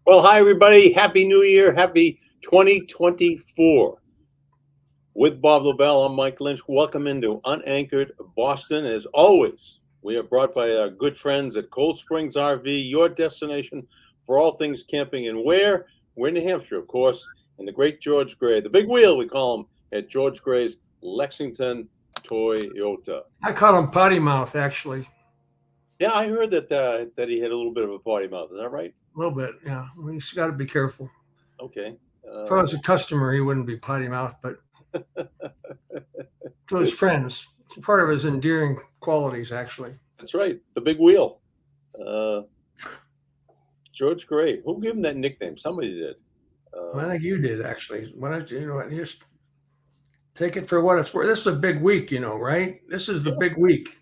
Well, hi, everybody. Happy New Year. Happy 2024. With Bob Lobel, I'm Mike Lynch. Welcome into UnAnchored Boston. As always, we are brought by our good friends at Cold Springs RV, your destination for all things camping. And where? We're in New Hampshire, of course, and the great George Gray, the big wheel, we call him, at George Gray's Lexington Toyota. I call him potty mouth, actually. Yeah, I heard that he had a little bit of a potty mouth. Is that right? A little bit, yeah. He's got to be careful. Okay. If I was a customer, he wouldn't be potty mouth, but to his friends, it's part of his endearing qualities, actually. That's right. The big wheel. George Gray. Who gave him that nickname? Somebody did. I think you did, actually. Why don't you just take it for what it's worth? This is a big week, right? This is the big week.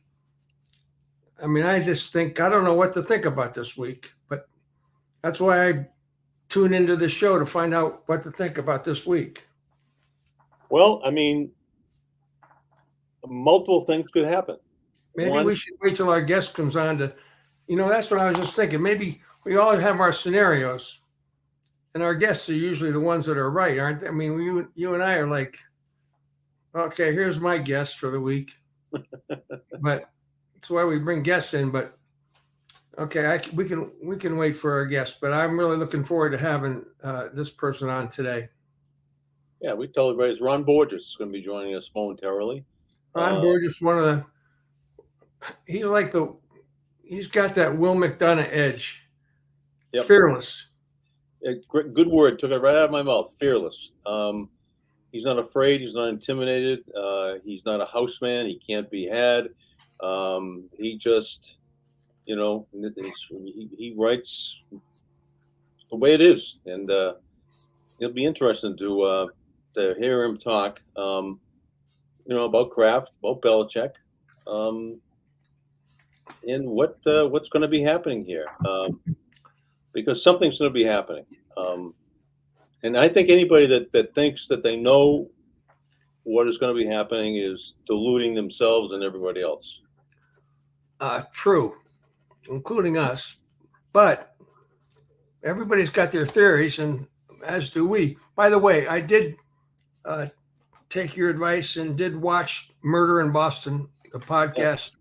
I mean, I just think, I don't know what to think about this week, but that's why I tune into this show to find out what to think about this week. Well, I mean, multiple things could happen. Maybe we should wait till our guest comes on to, that's what I was just thinking. Maybe we all have our scenarios, and our guests are usually the ones that are right, aren't they? I mean, you and I are like, okay, here's my guest for the week. But that's why we bring guests in. But okay, we can wait for our guest. But I'm really looking forward to having this person on today. Yeah, we tell everybody it's Ron Borges is going to be joining us momentarily. Ron Borges, he's got that Will McDonough edge. Yep. Fearless. Good word. Took it right out of my mouth. Fearless. He's not afraid. He's not intimidated. He's not a house man. He can't be had. He just, he writes the way it is, and it'll be interesting to hear him talk. About Kraft, about Belichick, and what's going to be happening here, because something's going to be happening. And I think anybody that thinks that they know what is going to be happening is deluding themselves and everybody else. True, including us. But everybody's got their theories, and as do we. By the way, I did take your advice and did watch Murder in Boston, the podcast.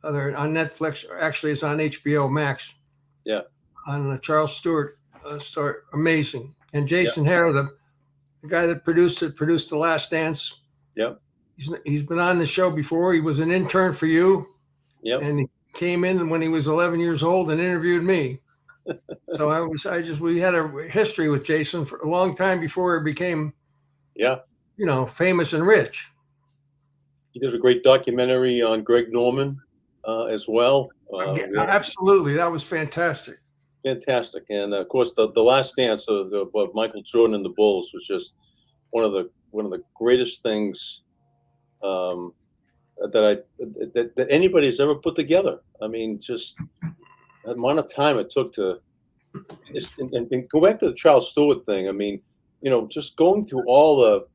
They're on Netflix. Actually, it's on HBO Max. Yeah. On Charles Stewart story. Amazing. And Jason Hare, the guy that produced The Last Dance. Yep. He's been on the show before. He was an intern for you. Yep. And he came in when he was 11 years old and interviewed me. So we had a history with Jason for a long time before he became, famous and rich. He did a great documentary on Greg Norman as well. Absolutely. That was fantastic. Fantastic. And of course, the Last Dance of Michael Jordan and the Bulls was just one of the greatest things that anybody's ever put together. I mean, just the amount of time it took to, and go back to the Charles Stewart thing. I mean, just going through all the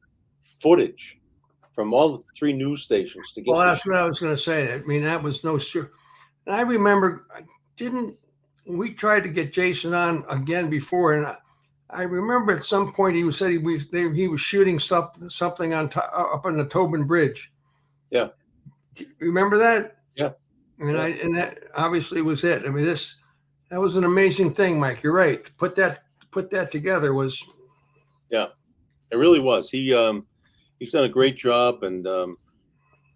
footage from all the three news stations to get. Well, that's what I was going to say. I mean, that was no sure. And I remember, we tried to get Jason on again before, and I remember at some point he said he was shooting something up on the Tobin Bridge. Yeah. Do you remember that? Yeah. And that obviously was it. I mean, that was an amazing thing, Mike. You're right. To put that together was. Yeah, it really was. He's done a great job, and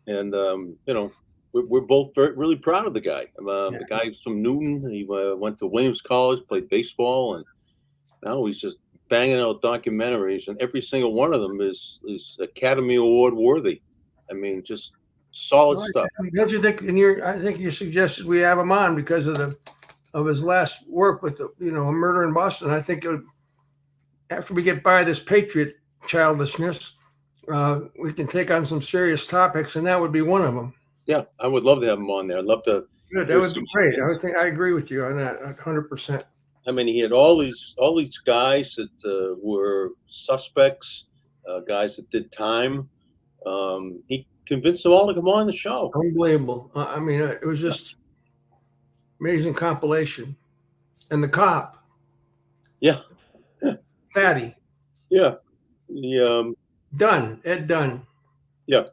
we're both really proud of the guy. The guy's from Newton. He went to Williams College, played baseball, and now he's just banging out documentaries, and every single one of them is Academy Award worthy. I mean, just solid stuff. Don't you think? I think you suggested we have him on because of his last work with Murder in Boston. I think after we get by this Patriot childishness, we can take on some serious topics, and that would be one of them. Yeah, I would love to have him on there. I'd love to. Good, that would be great. I agree with you on that 100%. I mean, he had all these guys that were suspects, guys that did time. He convinced them all to come on the show. Unbelievable. I mean, it was just amazing compilation. And the cop, Yeah. Fatty. Yeah. The Dunn. Ed Dunn. yeah.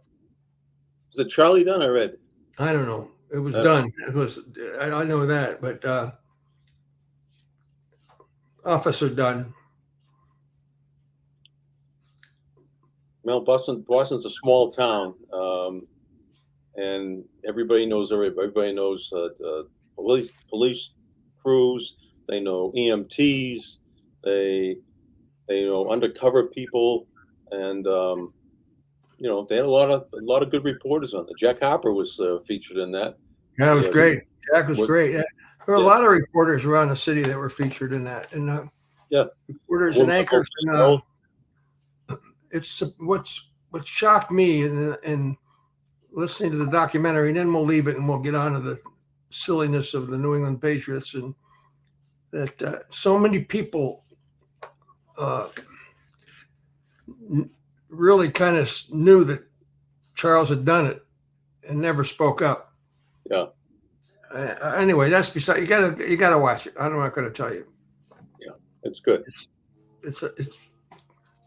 Is it Charlie Dunn or Ed? I don't know. It was I don't Dunn. It was. I know that, but Officer Dunn. Well, Boston's a small town, and everybody knows everybody. Everybody knows police crews. They know EMTs. They know undercover people, and they had a lot of good reporters on it. Jack Harper was featured in that. Yeah, it was Yeah, great. Jack was was great. Yeah. There were a yeah, lot of reporters around the city that were featured in that, and yeah. reporters and Woman anchors. And it's what shocked me, and listening to the documentary, and then we'll leave it and we'll get on to the silliness of the New England Patriots, and that so many people really kind of knew that Charles had done it and never spoke up. Yeah. Anyway, that's beside. You gotta watch it. I'm not going to tell you. Yeah, it's good. It's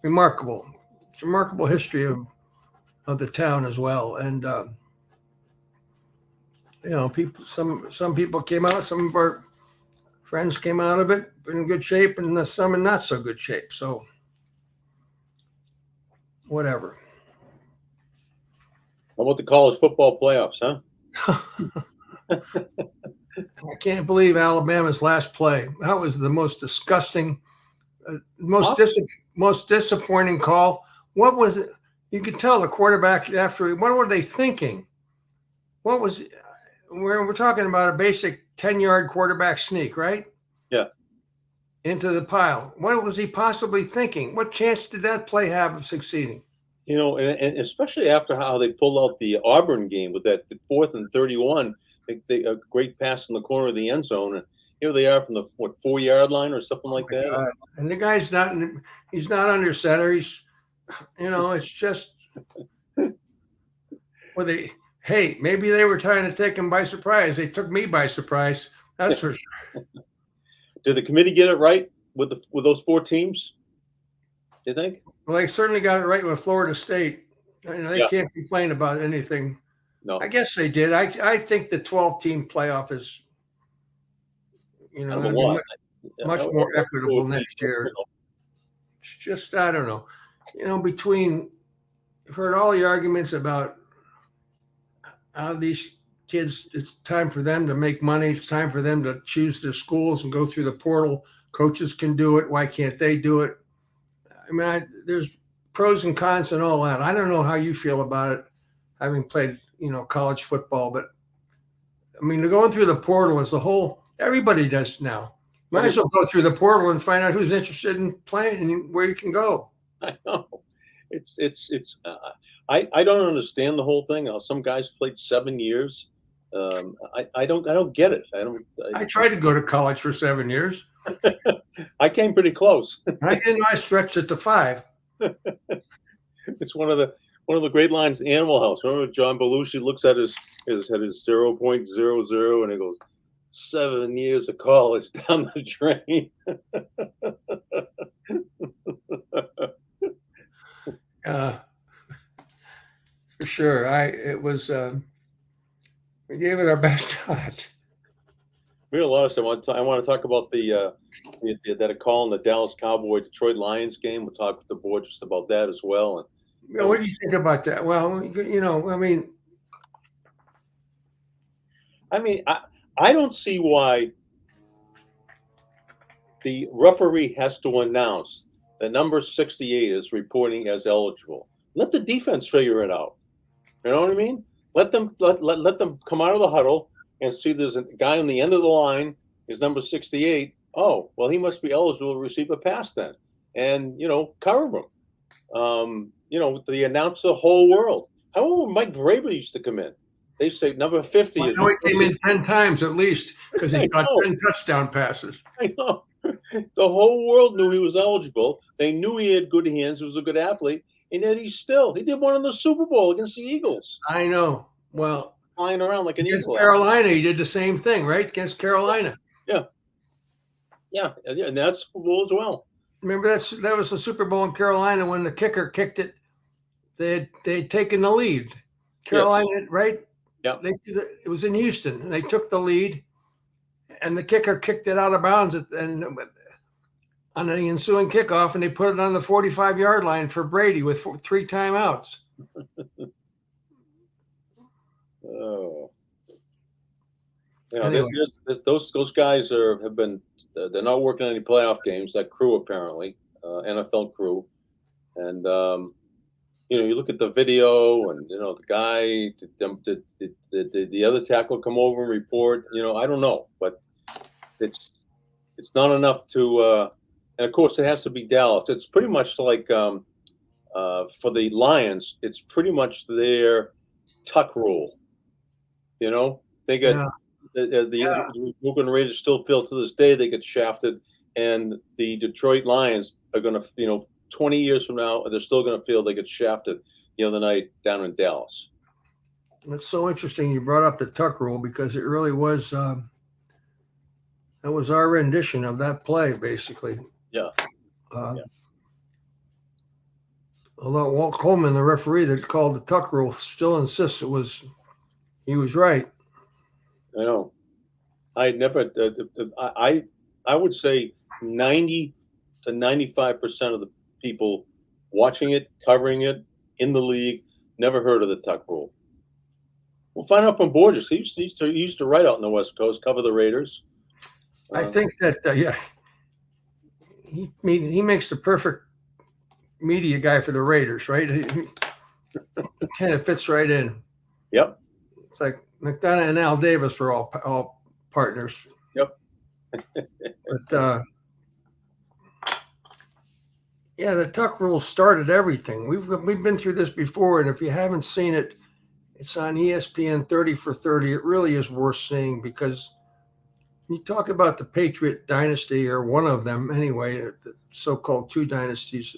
remarkable. It's a remarkable history of the town as well, and people. Some people came out. Some of our friends came out of it in good shape, and some in not so good shape. So, whatever. How about the college football playoffs, huh? I can't believe Alabama's last play. That was the most disgusting, most disappointing call. What was it? You could tell the quarterback after. What were they thinking? What was? We're talking about a basic 10-yard quarterback sneak, right? Yeah. Into the pile. What was he possibly thinking? What chance did that play have of succeeding? And especially after how they pulled out the Auburn game with that 4th and 31, a great pass in the corner of the end zone, and here they are from the 4-yard line or something like that. God. And the guy's he's not under center. He's, it's just, hey, maybe they were trying to take him by surprise. They took me by surprise. That's for sure. Did the committee get it right with those 4 teams? Do you think? Well, they certainly got it right with Florida State. They can't complain about anything. No, I guess they did. I think the 12-team playoff is, much more equitable next year. It's just, I don't know. I've heard all the arguments about how these kids, it's time for them to make money. It's time for them to choose their schools and go through the portal. Coaches can do it. Why can't they do it? I mean, there's pros and cons and all that. I don't know how you feel about it, having played, college football, but I mean, going through the portal as a whole, everybody does now. Might as well go through the portal and find out who's interested in playing and where you can go. I know. I don't understand the whole thing. Some guys played 7 years. I don't get it. I tried to go to college for 7 years. I came pretty close. I stretched it to 5. It's one of the great lines in Animal House. Remember John Belushi looks at his 0.00 and he goes, 7 years of college down the drain. For sure. We gave it our best shot. We had a lot of stuff. I want to talk about that call in the Dallas Cowboy Detroit Lions game. We'll talk with the board just about that as well. And what do you think about that? Well, I don't see why the referee has to announce that number 68 is reporting as eligible. Let the defense figure it out. You know what I mean? Let them come out of the huddle and see there's a guy on the end of the line is number 68. Oh, well, he must be eligible to receive a pass then, and cover him. They announce the whole world. How old Mike Vrabel used to come in? They say number 50 is. I know he came in 10 times at least because he got 10 touchdown passes. I know. The whole world knew he was eligible. They knew he had good hands. He was a good athlete. And yet he did one in the Super Bowl against the Eagles. I know. Well, flying around like an against eagle. Carolina, he did the same thing, right? Against Carolina. Yeah. Yeah, and that's Super Bowl as well. Remember that was the Super Bowl in Carolina when the kicker kicked it. They'd taken the lead. Yes. Carolina, right? Yeah. It was in Houston, and they took the lead, and the kicker kicked it out of bounds, and on the ensuing kickoff, and they put it on the 45-yard line for Brady with 3 timeouts. Oh. Yeah, Anyway. those guys have been they're not working any playoff games. That crew apparently, NFL crew, and you look at the video, and the guy, did the other tackle come over and report? I don't know, but it's not enough to. And of course, it has to be Dallas. It's pretty much like for the Lions, it's pretty much their tuck rule. They get. Yeah. The Oakland Raiders still feel to this day they get shafted, and the Detroit Lions are going to, 20 years from now, they're still going to feel they get shafted the other night down in Dallas. It's so interesting you brought up the tuck rule because it really was that was our rendition of that play, basically. Yeah. Although Walt Coleman, the referee that called the tuck rule, still insists he was right. I know. I never. I would say 90 to 95% of the people watching it, covering it in the league, never heard of the tuck rule. We'll find out from Borges. He used to write out in the West Coast, cover the Raiders. I think that he makes the perfect media guy for the Raiders, right? He kind of fits right in. Yep. It's like McDonough and Al Davis were all partners. Yep. But the tuck rule started everything. We've been through this before, and if you haven't seen it, it's on ESPN 30 for 30. It really is worth seeing because when you talk about the Patriot dynasty, or one of them anyway, the so-called 2 dynasties,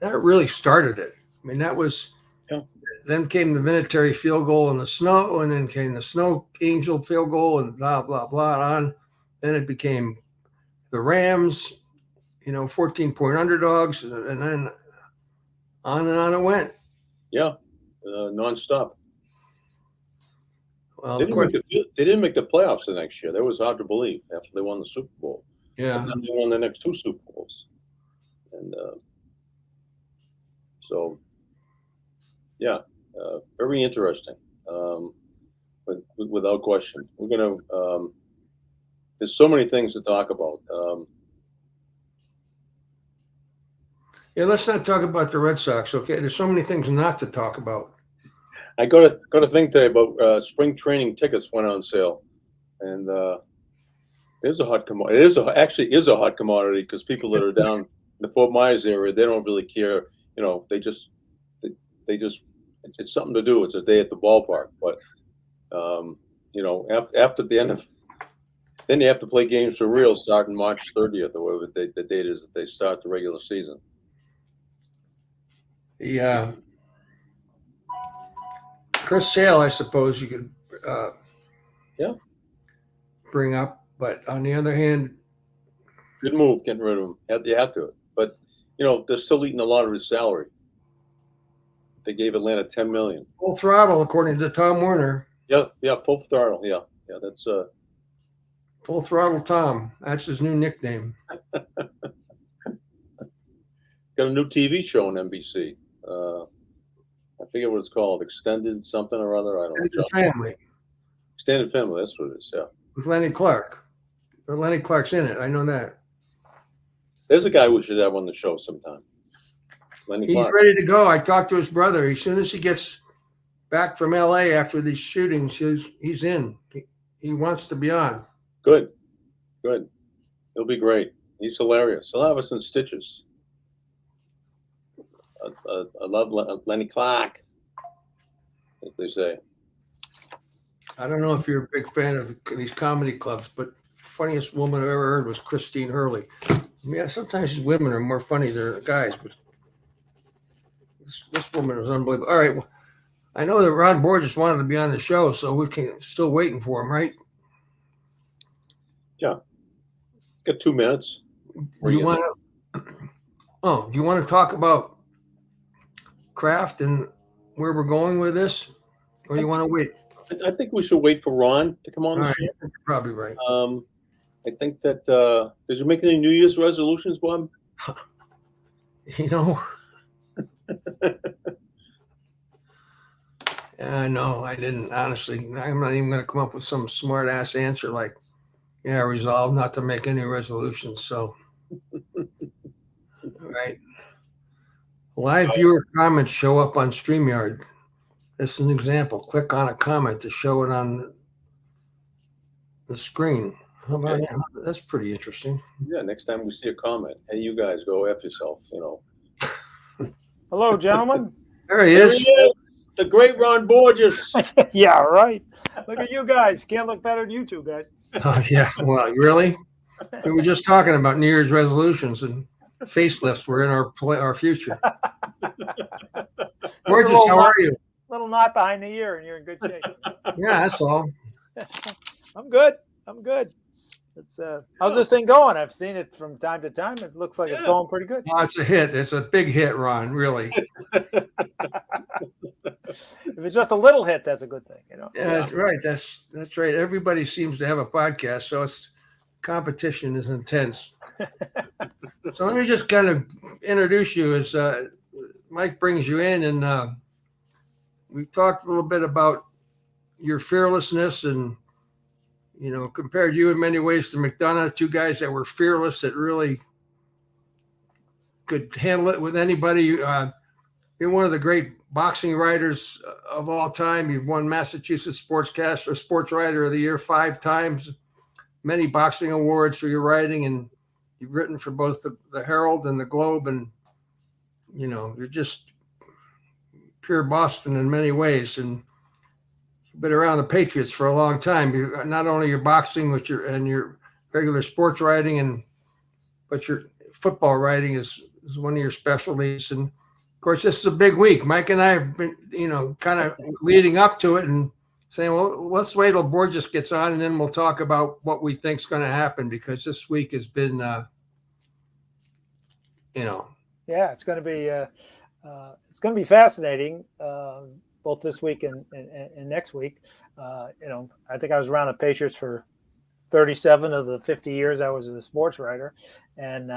that really started it. I mean, that was. Yeah. Then came the Vinatieri field goal in the snow, and then came the Snow Angel field goal, and blah, blah, blah, on. Then it became the Rams, 14-point underdogs, and then on and on it went. Yeah, nonstop. Well, they didn't make the playoffs the next year. That was hard to believe after they won the Super Bowl. Yeah. And then they won the next 2 Super Bowls. And so, yeah, very interesting. But without question, we're going to. There's so many things to talk about. Let's not talk about the Red Sox, okay? There's so many things not to talk about. I got a thing today about spring training tickets went on sale, and it's a hot commodity. It actually is a hot commodity because people that are down in the Fort Myers area, they don't really care. They just it's something to do. It's a day at the ballpark, but after the end of. Then you have to play games for real starting March 30th or whatever the date is that they start the regular season. Yeah. Chris Sale, I suppose you could bring up, but on the other hand, good move getting rid of him. You have to, but they're still eating a lot of his salary. They gave Atlanta $10 million. Full throttle, according to Tom Werner. Yeah, full throttle. Yeah, that's Full Throttle Tom. That's his new nickname. Got a new TV show on NBC. I forget what it's called. Extended something or other. I don't know. Extended Family. Extended Family. That's what it is. Yeah. With Lenny Clark. Or Lenny Clark's in it. I know that. There's a guy we should have on the show sometime. Lenny Clark. He's ready to go. I talked to his brother. As soon as he gets back from LA after these shootings, he's in. He wants to be on. Good. He'll be great. He's hilarious. He'll have us in stitches. I love Lenny Clark, as they say. I don't know if you're a big fan of these comedy clubs, but funniest woman I've ever heard was Christine Hurley. Yeah, sometimes these women are more funny than guys, but this woman was unbelievable. All right, well, I know that Ron Borges wanted to be on the show, so we're still waiting for him, right? Yeah. Got 2 minutes. Do you want to? Oh, do you want to talk about craft and where we're going with this, or you want to wait? I think we should wait for Ron to come on All the right, show. you're probably right. I think that did you make any New Year's resolutions, Bob? You know, no, I didn't. Honestly, I'm not even going to come up with some smart ass answer like, "Yeah, resolve not to make any resolutions." So, right. Live viewer comments show up on StreamYard. This is an example. Click on a comment to show it on the screen. How about that? That's pretty interesting. Yeah, next time we see a comment, hey, you guys go F yourself, you know. Hello, gentlemen. There he There is. he is, the great Ron Borges. Yeah, right. Look at you guys. Can't look better than you two guys. Yeah. Well, really? We were just talking about New Year's resolutions and facelifts were in our future. Borges, how are you? Little knot behind the ear, and you're in good shape. Yeah, that's all. I'm good. It's how's this thing going? I've seen it from time to time. It looks like it's going pretty good. Oh, it's a hit. It's a big hit, Ron. Really. If it's just a little hit, that's a good thing, you know. Yeah, that's right. That's right. Everybody seems to have a podcast, so it's competition is intense. So let me just kind of introduce you as Mike brings you in, and we've talked a little bit about your fearlessness, and compared you in many ways to McDonough, two guys that were fearless, that really could handle it with anybody. You're one of the great boxing writers of all time. You've won Massachusetts Sportscaster Sports Writer of the Year 5 times, many boxing awards for your writing, and you've written for both the Herald and the Globe, and you're just pure Boston in many ways, and you've been around the Patriots for a long time. You not only your boxing, but your regular sports writing, but your football writing is one of your specialties. And of course, this is a big week. Mike and I have been, kind of leading up to it and saying, well, let's wait till Borges gets on, and then we'll talk about what we think is going to happen, because this week has been, Yeah, it's going to be fascinating, both this week and next week. I think I was around the Patriots for 37 of the 50 years I was a sports writer, and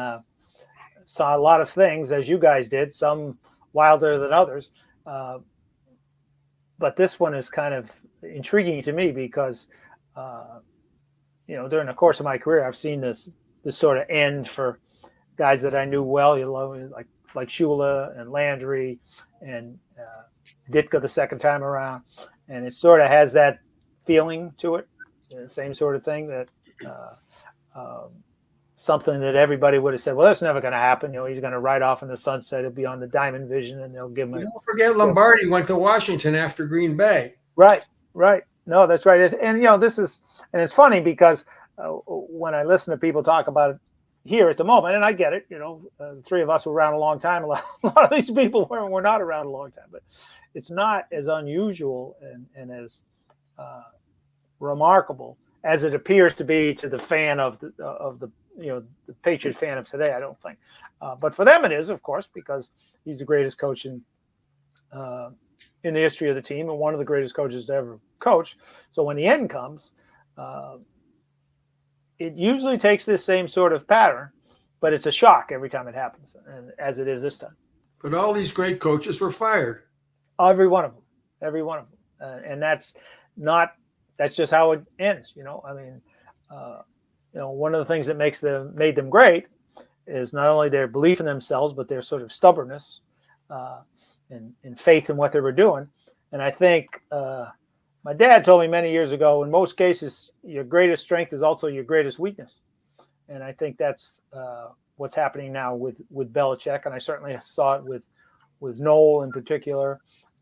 saw a lot of things, as you guys did, some wilder than others. But this one is kind of intriguing to me because, during the course of my career, I've seen this sort of end for guys that I knew well, like Shula and Landry and Ditka the second time around. And it sort of has that feeling to it, the same sort of thing that something that everybody would have said, well, that's never going to happen. He's going to ride off in the sunset. He'll be on the Diamond Vision, and they'll give him. Don't forget Lombardi went to Washington after Green Bay. Right. No, that's right. And it's funny because when I listen to people talk about it here at the moment, and I get it, the three of us were around a long time. A lot of these people were not around a long time, but it's not as unusual and as remarkable as it appears to be to the fan of the Patriots fan of today. I don't think, but for them it is, of course, because he's the greatest coach in the history of the team and one of the greatest coaches to ever coach. So when the end comes, it usually takes this same sort of pattern, but it's a shock every time it happens, and as it is this time. But all these great coaches were fired. Every one of them, and that's just how it ends. One of the things that made them great is not only their belief in themselves, but their sort of stubbornness and faith in what they were doing. And I think my dad told me many years ago, in most cases, your greatest strength is also your greatest weakness. And I think that's what's happening now with Belichick. And I certainly saw it with Noel in particular.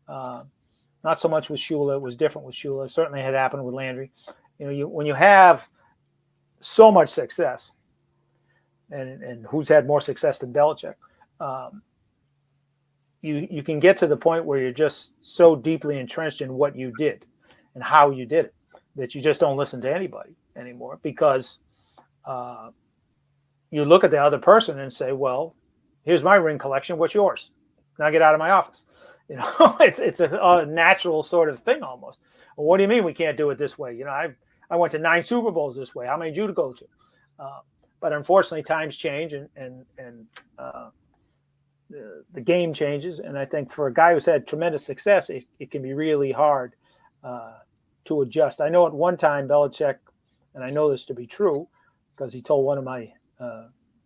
Not so much with Shula. It was different with Shula. It certainly had happened with Landry. When you have so much success, and who's had more success than Belichick, you can get to the point where you're just so deeply entrenched in what you did and how you did it that you just don't listen to anybody anymore, because you look at the other person and say, well, here's my ring collection. What's yours? Now get out of my office. You know, it's a natural sort of thing almost. Well, what do you mean we can't do it this way? You know, I went to 9 Super Bowls this way. How many did you go to? But unfortunately, times change and the game changes. And I think for a guy who's had tremendous success, it can be really hard to adjust. I know at one time Belichick, and I know this to be true because he told one of my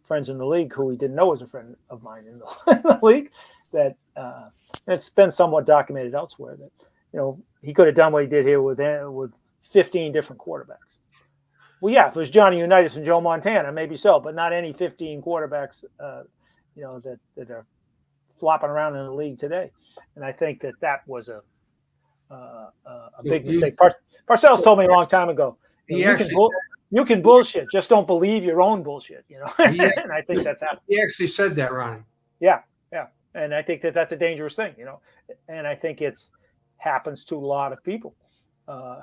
friends in the league who he didn't know was a friend of mine in the league that it's been somewhat documented elsewhere that, you know, he could have done what he did here with 15 different quarterbacks. Well, yeah, if it was Johnny Unitas and Joe Montana, maybe so, but not any 15 quarterbacks, you know, that are flopping around in the league today. And I think that was a big mistake. Parcells told me a long time ago, you can bullshit, just don't believe your own bullshit, you know. And I think that's happened. He actually said that, Ronnie. Yeah. And I think that's a dangerous thing, you know. And I think it's happens to a lot of people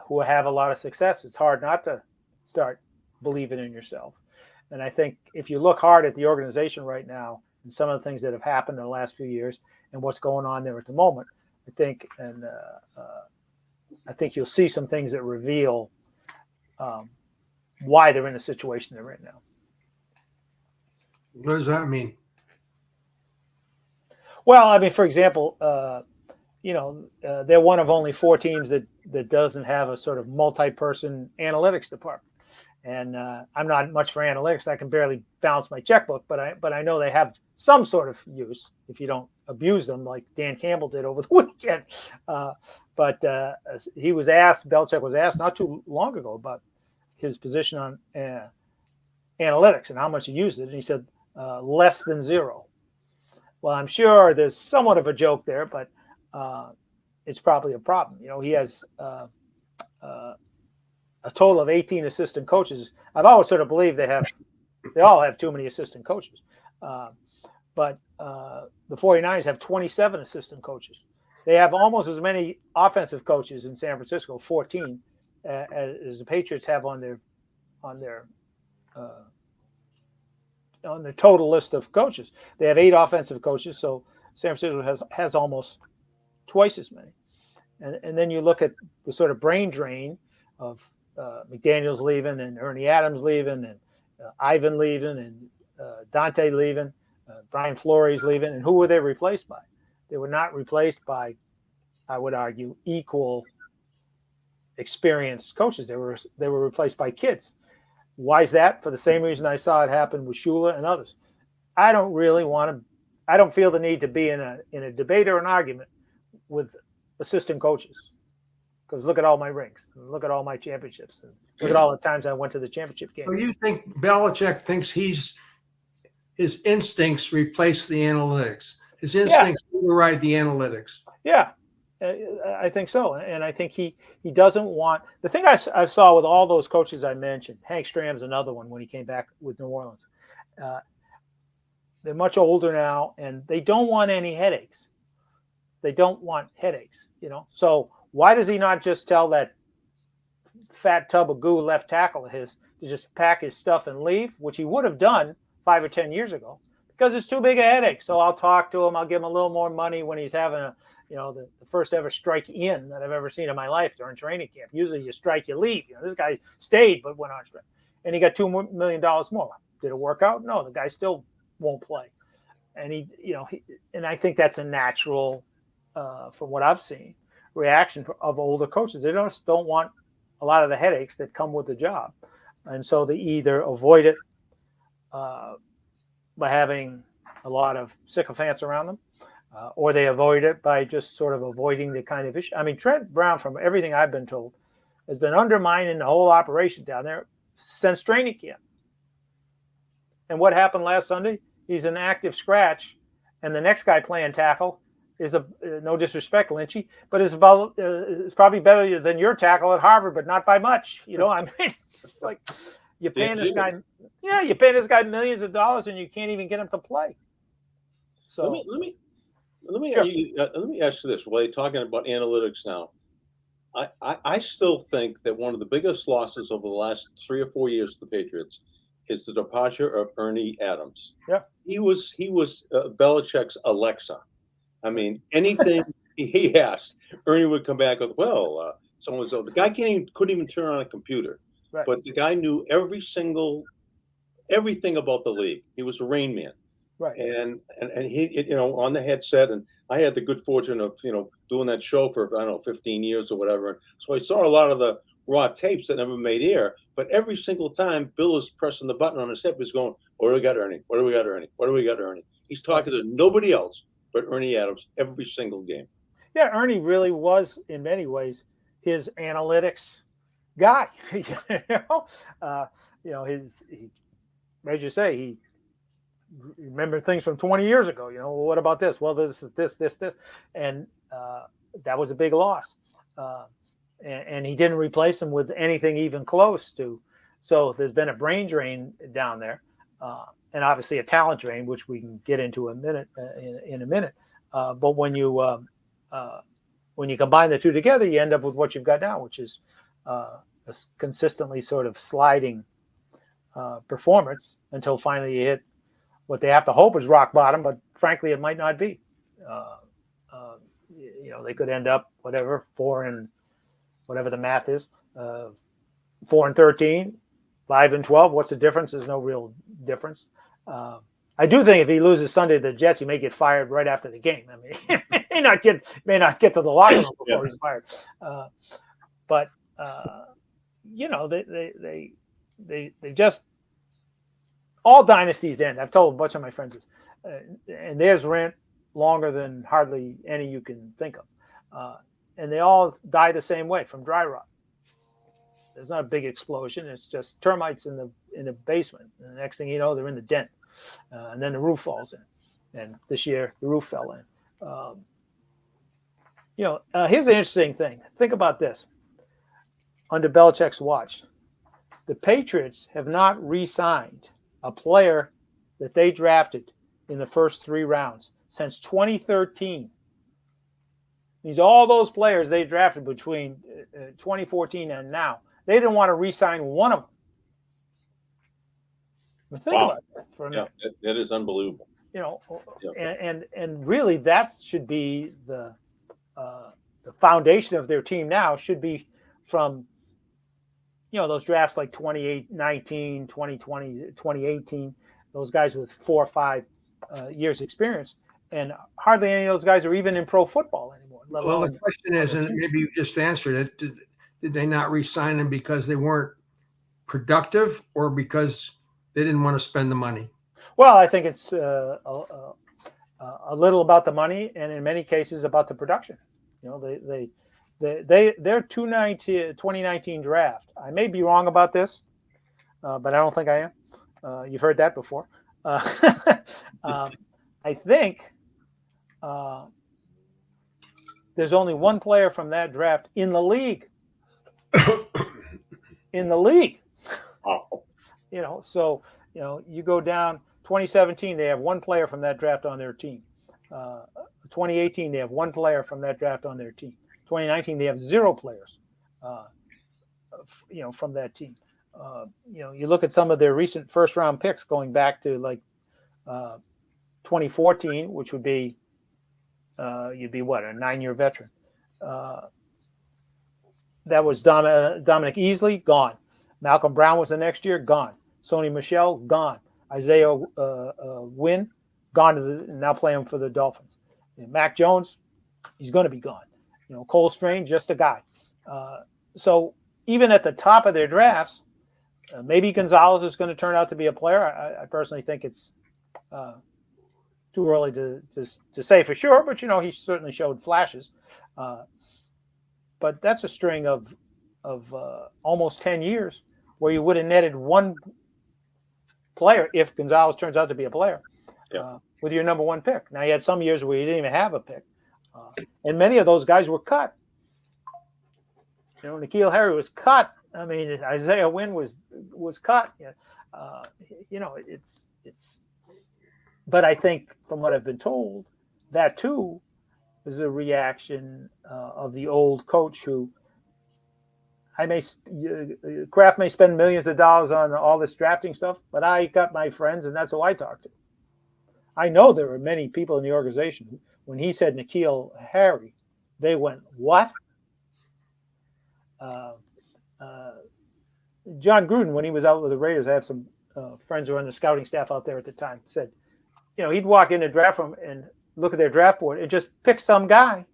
who have a lot of success. It's hard not to start believing in yourself. And I think if you look hard at the organization right now and some of the things that have happened in the last few years and what's going on there at the moment, I think you'll see some things that reveal why they're in the situation they're in now. What does that mean? Well, I mean, for example, you know, they're one of only 4 teams that doesn't have a sort of multi-person analytics department. And I'm not much for analytics. I can barely balance my checkbook, but I know they have some sort of use if you don't abuse them, like Dan Campbell did over the weekend. But Belichick was asked not too long ago about his position on analytics and how much he used it, and he said less than 0. Well, I'm sure there's somewhat of a joke there, but it's probably a problem. You know, he has a total of 18 assistant coaches. I've always sort of believed they all have too many assistant coaches. But the 49ers have 27 assistant coaches. They have almost as many offensive coaches in San Francisco, 14, as the Patriots have on their total list of coaches. They have 8 offensive coaches, so San Francisco has almost twice as many. And then you look at the sort of brain drain of McDaniels leaving and Ernie Adams leaving and Ivan leaving and Dante leaving, Brian Flores leaving, and who were they replaced by? They were not replaced by, I would argue, equal experienced coaches. They were replaced by kids. Why is that? For the same reason I saw it happen with Shula and others. I don't feel the need to be in a debate or an argument with assistant coaches. Because look at all my rings, and look at all my championships, and look at all the times I went to the championship game. So you think Belichick thinks his instincts replace the analytics? His instincts override the analytics. Yeah, I think so. And I think he doesn't want – the thing I saw with all those coaches I mentioned, Hank Stram's another one when he came back with New Orleans. They're much older now, and they don't want any headaches. They don't want headaches, you know. So why does he not just tell that fat tub of goo left tackle of his to just pack his stuff and leave, which he would have done 5 or 10 years ago? Because it's too big a headache. So I'll talk to him. I'll give him a little more money when he's having the first ever strike in that I've ever seen in my life during training camp. Usually you strike, you leave. You know, this guy stayed but went on strike. And he got $2 million more. Did it work out? No, the guy still won't play. And and I think that's a natural, from what I've seen, reaction of older coaches. They don't want a lot of the headaches that come with the job. And so they either avoid it by having a lot of sycophants around them, or they avoid it by just sort of avoiding the kind of issue. I mean, Trent Brown, from everything I've been told, has been undermining the whole operation down there since training camp. And what happened last Sunday? He's an active scratch, and the next guy playing tackle is no disrespect, Lynchy, but it's probably better than your tackle at Harvard, but not by much. You know, I mean, it's like you're paying this guy millions of dollars, and you can't even get him to play. So let me ask you this. While you're talking about analytics now, I still think that one of the biggest losses over the last 3 or 4 years of the Patriots is the departure of Ernie Adams. Yeah. He was Belichick's Alexa. I mean, anything he asked, Ernie would come back with, well, so-and-so. The guy couldn't even turn on a computer. Right. But the guy knew everything about the league. He was a Rain Man. Right. And he, on the headset, and I had the good fortune of, doing that show for, I don't know, 15 years or whatever. So I saw a lot of the raw tapes that never made air, but every single time Bill is pressing the button on his hip, he's going, what do we got, Ernie? What do we got, Ernie? What do we got, Ernie? He's talking to nobody else but Ernie Adams every single game. Yeah, Ernie really was, in many ways, his analytics guy. As you say, he remembered things from 20 years ago. Well, what about this? Well, this is this, and that was a big loss. And he didn't replace him with anything even close to. So there's been a brain drain down there, and obviously a talent drain, which we can get into in a minute. But when you combine the two together, you end up with what you've got now, which is a consistently sort of sliding performance until finally you hit what they have to hope is rock bottom. But frankly, it might not be. They could end up 4 the math is, 4-13, 5-12. What's the difference? There's no real difference. I do think if he loses Sunday to the Jets, he may get fired right after the game. I mean, he may not get to the locker room before he's fired. But they just, all dynasties end. I've told a bunch of my friends this, and theirs rent longer than hardly any you can think of. And they all die the same way, from dry rot. There's not a big explosion. It's just termites in the basement. And the next thing you know, they're in the den. And then the roof falls in. And this year, the roof fell in. Here's an interesting thing. Think about this. Under Belichick's watch, the Patriots have not re-signed a player that they drafted in the first 3 rounds since 2013. Means all those players they drafted between 2014 and now, they didn't want to re-sign one of them. I mean, think about that for a minute. That is unbelievable. And really that should be the foundation of their team now should be from those drafts like 2019, 2020, 2018, those guys with 4 or 5 years experience. And hardly any of those guys are even in pro football anymore. Well, the question is, and maybe you just answered it, did they not re-sign them because they weren't productive or because they didn't want to spend the money? Well, I think it's a little about the money, and in many cases about the production. Their 2019 draft. I may be wrong about this, but I don't think I am. You've heard that before. I think there's only one player from that draft in the league. Oh. You go down 2017, they have one player from that draft on their team. 2018, they have one player from that draft on their team. 2019, they have 0 players, from that team. You look at some of their recent first-round picks going back to like 2014, which would be you'd be what, a 9-year veteran. That was Dominic Easley, gone. Malcolm Brown was the next year, gone. Sony Michel, gone. Isaiah Wynn, gone now playing for the Dolphins. Mac Jones, he's going to be gone. Cole Strange, just a guy. So even at the top of their drafts, maybe Gonzalez is going to turn out to be a player. I personally think it's too early to say for sure, but he certainly showed flashes. But that's a string of almost 10 years where you would have netted one player if Gonzalez turns out to be a player with your number 1 pick. Now, you had some years where you didn't even have a pick. And many of those guys were cut. N'Keal Harry was cut. I mean, Isaiah Wynn was cut. It's. But I think, from what I've been told, that too is a reaction of the old coach who Kraft may spend millions of dollars on all this drafting stuff, but I got my friends, and that's who I talk to. I know there are many people in the organization. When he said N'Keal Harry, they went, "What?" John Gruden, when he was out with the Raiders, I have some friends who were on the scouting staff out there at the time, said, he'd walk in the draft room and look at their draft board and just pick some guy,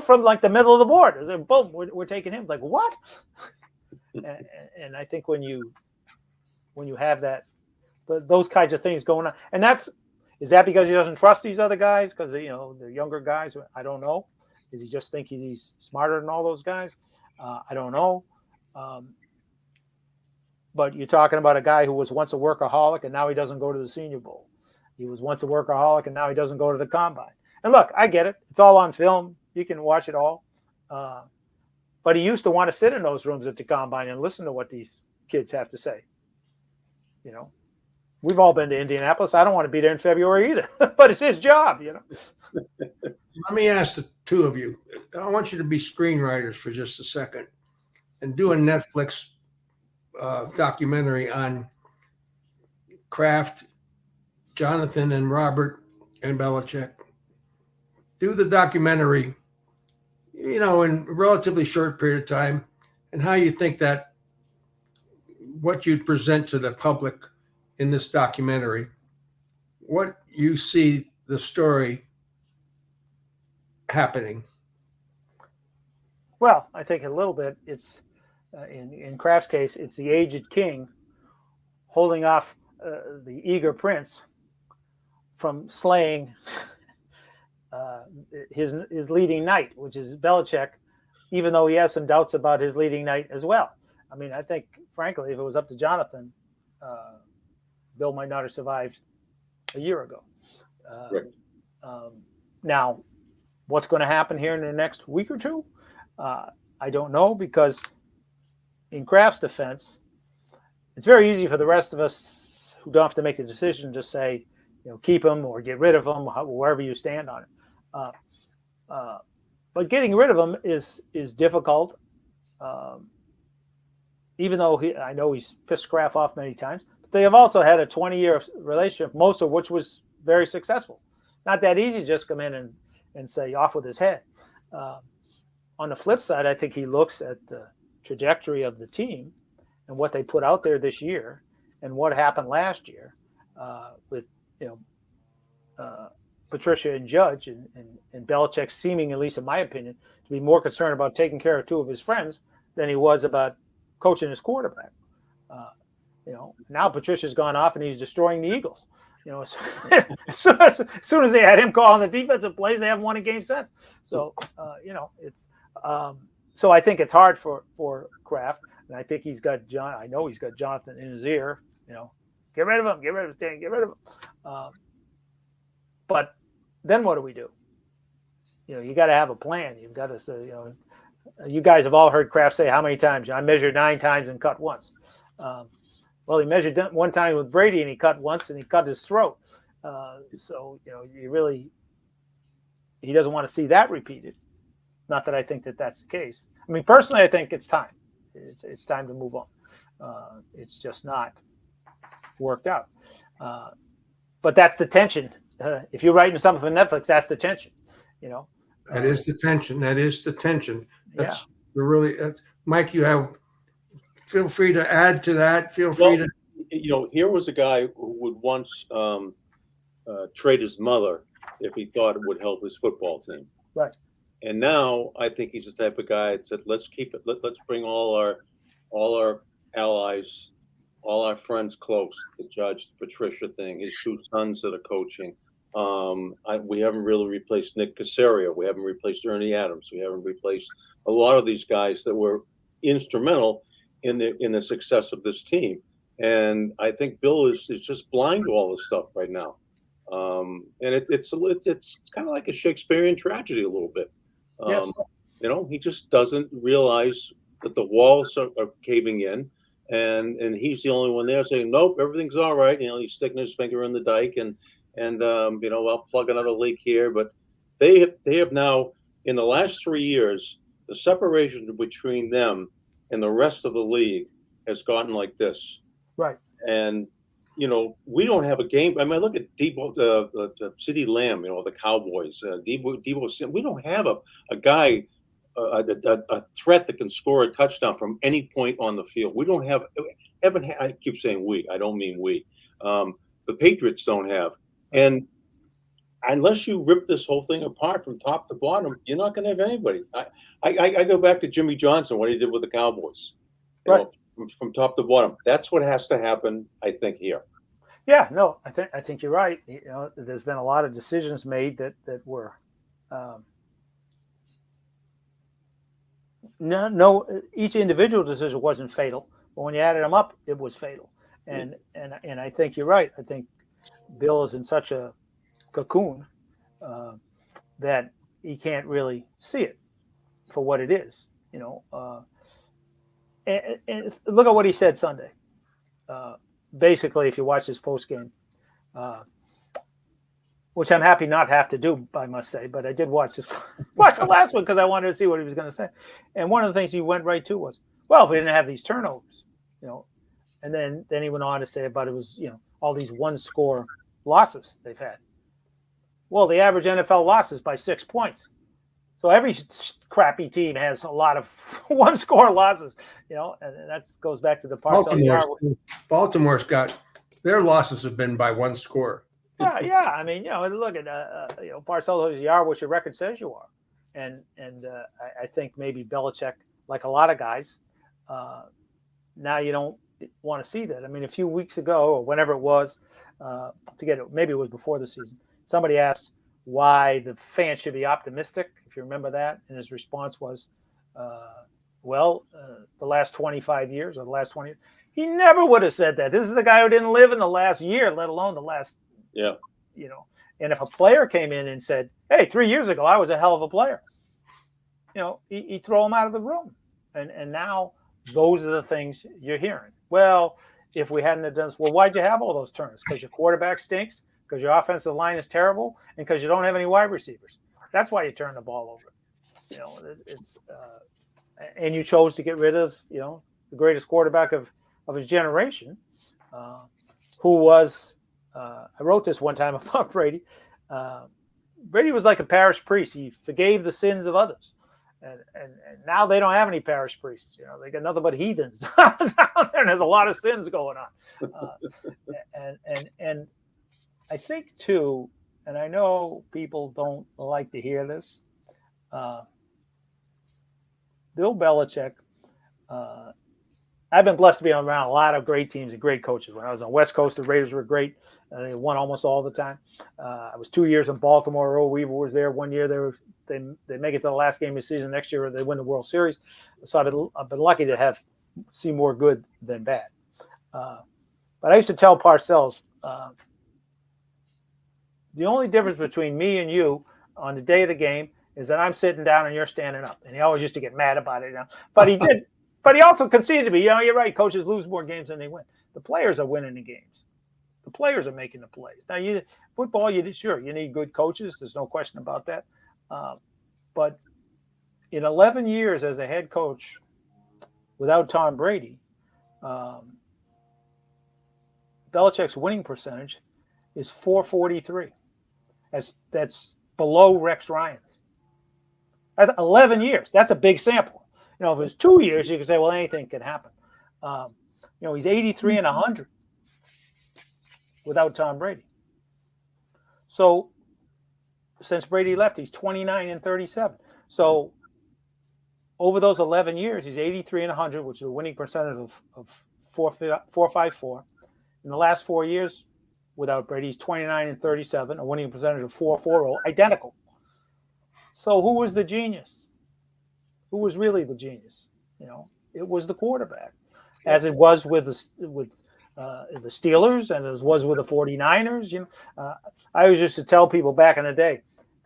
from like the middle of the board. I said, boom, we're taking him. Like, what? and I think when you have that, those kinds of things going on, and is that because he doesn't trust these other guys? Because they're younger guys. I don't know. Does he just think he's smarter than all those guys? I don't know. But you're talking about a guy who was once a workaholic and now he doesn't go to the Senior Bowl. He was once a workaholic and now he doesn't go to the Combine. And look, I get it. It's all on film. You can watch it all. But he used to want to sit in those rooms at the Combine and listen to what these kids have to say. We've all been to Indianapolis. I don't want to be there in February either, but it's his job, Let me ask the two of you. I want you to be screenwriters for just a second and do a Netflix documentary on Kraft, Jonathan, and Robert and Belichick. Do the documentary, in a relatively short period of time, and how you think that what you'd present to the public in this documentary, what you see the story happening. Well, I think a little bit it's in Kraft's case, it's the aged king holding off the eager prince from slaying his leading knight, which is Belichick, even though he has some doubts about his leading knight as well. I mean, I think, frankly, if it was up to Jonathan, Bill might not have survived a year ago. Right. Now, what's going to happen here in the next week or two? I don't know, because in Kraft's defense, it's very easy for the rest of us who don't have to make the decision to say, keep him or get rid of him, wherever you stand on it. But getting rid of him is difficult. Even though I know he's pissed Kraft off many times, but they have also had a 20-year relationship, most of which was very successful. Not that easy to just come in and say off with his head. On the flip side, I think he looks at the trajectory of the team and what they put out there this year and what happened last year with Patricia and Judge and Belichick seeming, at least in my opinion, to be more concerned about taking care of two of his friends than he was about coaching his quarterback. Now Patricia's gone off and he's destroying the Eagles. As soon as they had him calling the defensive plays, they haven't won a game since. So, it's so I think it's hard for Kraft, and I think he's got John. I know he's got Jonathan in his ear. Get rid of him, get rid of Stan, get rid of him. But then what do we do? You got to have a plan. You've got to say, you guys have all heard Kraft say how many times? I measured 9 times and cut once. Well, he measured one time with Brady and he cut once and he cut his throat. So, he doesn't want to see that repeated. Not that I think that that's the case. I mean, personally, I think it's time. It's time to move on. It's just not worked out. But that's the tension. If you're writing something for Netflix, that's the tension. That is the tension. That is the tension. That's Yeah. Mike, you have. Feel free to add to that. Feel free to. Here was a guy who would once trade his mother if he thought it would help his football team. Right. And now I think he's the type of guy that said, let's keep it. Let's bring all our allies, all our friends close. The Judge, the Patricia thing, his 2 sons that are coaching. We haven't really replaced Nick Caserio. We haven't replaced Ernie Adams. We haven't replaced a lot of these guys that were instrumental in the success of this team. And I think Bill is just blind to all this stuff right now. And it's kind of like a Shakespearean tragedy a little bit. Yes. He just doesn't realize that the walls are caving in, and he's the only one there saying, nope, everything's all right. He's sticking his finger in the dike and I'll plug another leak here. But they have now, in the last 3 years, the separation between them and the rest of the league has gotten like this. Right. And we don't have a game. I mean, look at Debo, CeeDee Lamb. The Cowboys. Debo. We don't have a guy, a threat that can score a touchdown from any point on the field. We don't have. I keep saying we. I don't mean we. The Patriots don't have. And unless you rip this whole thing apart from top to bottom, you're not going to have anybody. I go back to Jimmy Johnson, what he did with the Cowboys. Right. From top to bottom. That's what has to happen, I think, here. Yeah, no, I think you're right. There's been a lot of decisions made that were each individual decision wasn't fatal, but when you added them up, it was fatal. And I think you're right. I think Bill is in such a cocoon that he can't really see it for what it is. And look at what he said Sunday. Basically, if you watch this post game, which I'm happy not have to do, I must say, but I did watch the last one because I wanted to see what he was going to say. And one of the things he went right to was, well, if we didn't have these turnovers, and then he went on to say about it was, all these one-score losses they've had. Well, the average NFL loss is by 6 points. So every crappy team has a lot of one-score losses, and that goes back to the Baltimore's got their losses have been by one score. Yeah. I mean, look at Parcello's you are what your record says you are, and I think maybe Belichick, like a lot of guys, now you don't want to see that. I mean, a few weeks ago or whenever it was, forget it, maybe it was before the season. Somebody asked why the fans should be optimistic, if you remember that, and his response was, the last 25 years or the last 20 years, he never would have said that. This is a guy who didn't live in the last year, let alone the last, and if a player came in and said, hey, 3 years ago, I was a hell of a player, he'd throw him out of the room. And now those are the things you're hearing. Well, if we hadn't have done this, well, why'd you have all those turns? Because your quarterback stinks, because your offensive line is terrible, and because you don't have any wide receivers. That's why you turn the ball over. And you chose to get rid of, the greatest quarterback of his generation, who was, I wrote this one time about Brady. Brady was like a parish priest. He forgave the sins of others. And now they don't have any parish priests. They got nothing but heathens down there, and there's a lot of sins going on. And I think too, and I know people don't like to hear this, Bill Belichick. I've been blessed to be around a lot of great teams and great coaches. When I was on West Coast, the Raiders were great. They won almost all the time. I was 2 years in Baltimore. Earl Weaver was there 1 year. They make it to the last game of the season. Next year, they win the World Series. So I've been lucky to see more good than bad. But I used to tell Parcells, the only difference between me and you on the day of the game is that I'm sitting down and you're standing up. And he always used to get mad about it. But he did. But he also conceded to me, you're right. Coaches lose more games than they win. The players are winning the games. The players are making the plays. Now, football, you need good coaches. There's no question about that. But in 11 years as a head coach without Tom Brady, Belichick's winning percentage is .443. That's below Rex Ryan's. That's 11 years. That's a big sample. If it was 2 years, you could say, well, anything can happen. He's 83 and 100 without Tom Brady. So since Brady left, he's 29 and 37. So over those 11 years, he's 83 and 100, which is a winning percentage of 454. In the last 4 years, without Brady, he's 29 and 37, a winning percentage of 440, identical. So who was the genius? Who was really the genius? It was the quarterback, as it was with the Steelers and as it was with the 49ers. I always used to tell people back in the day,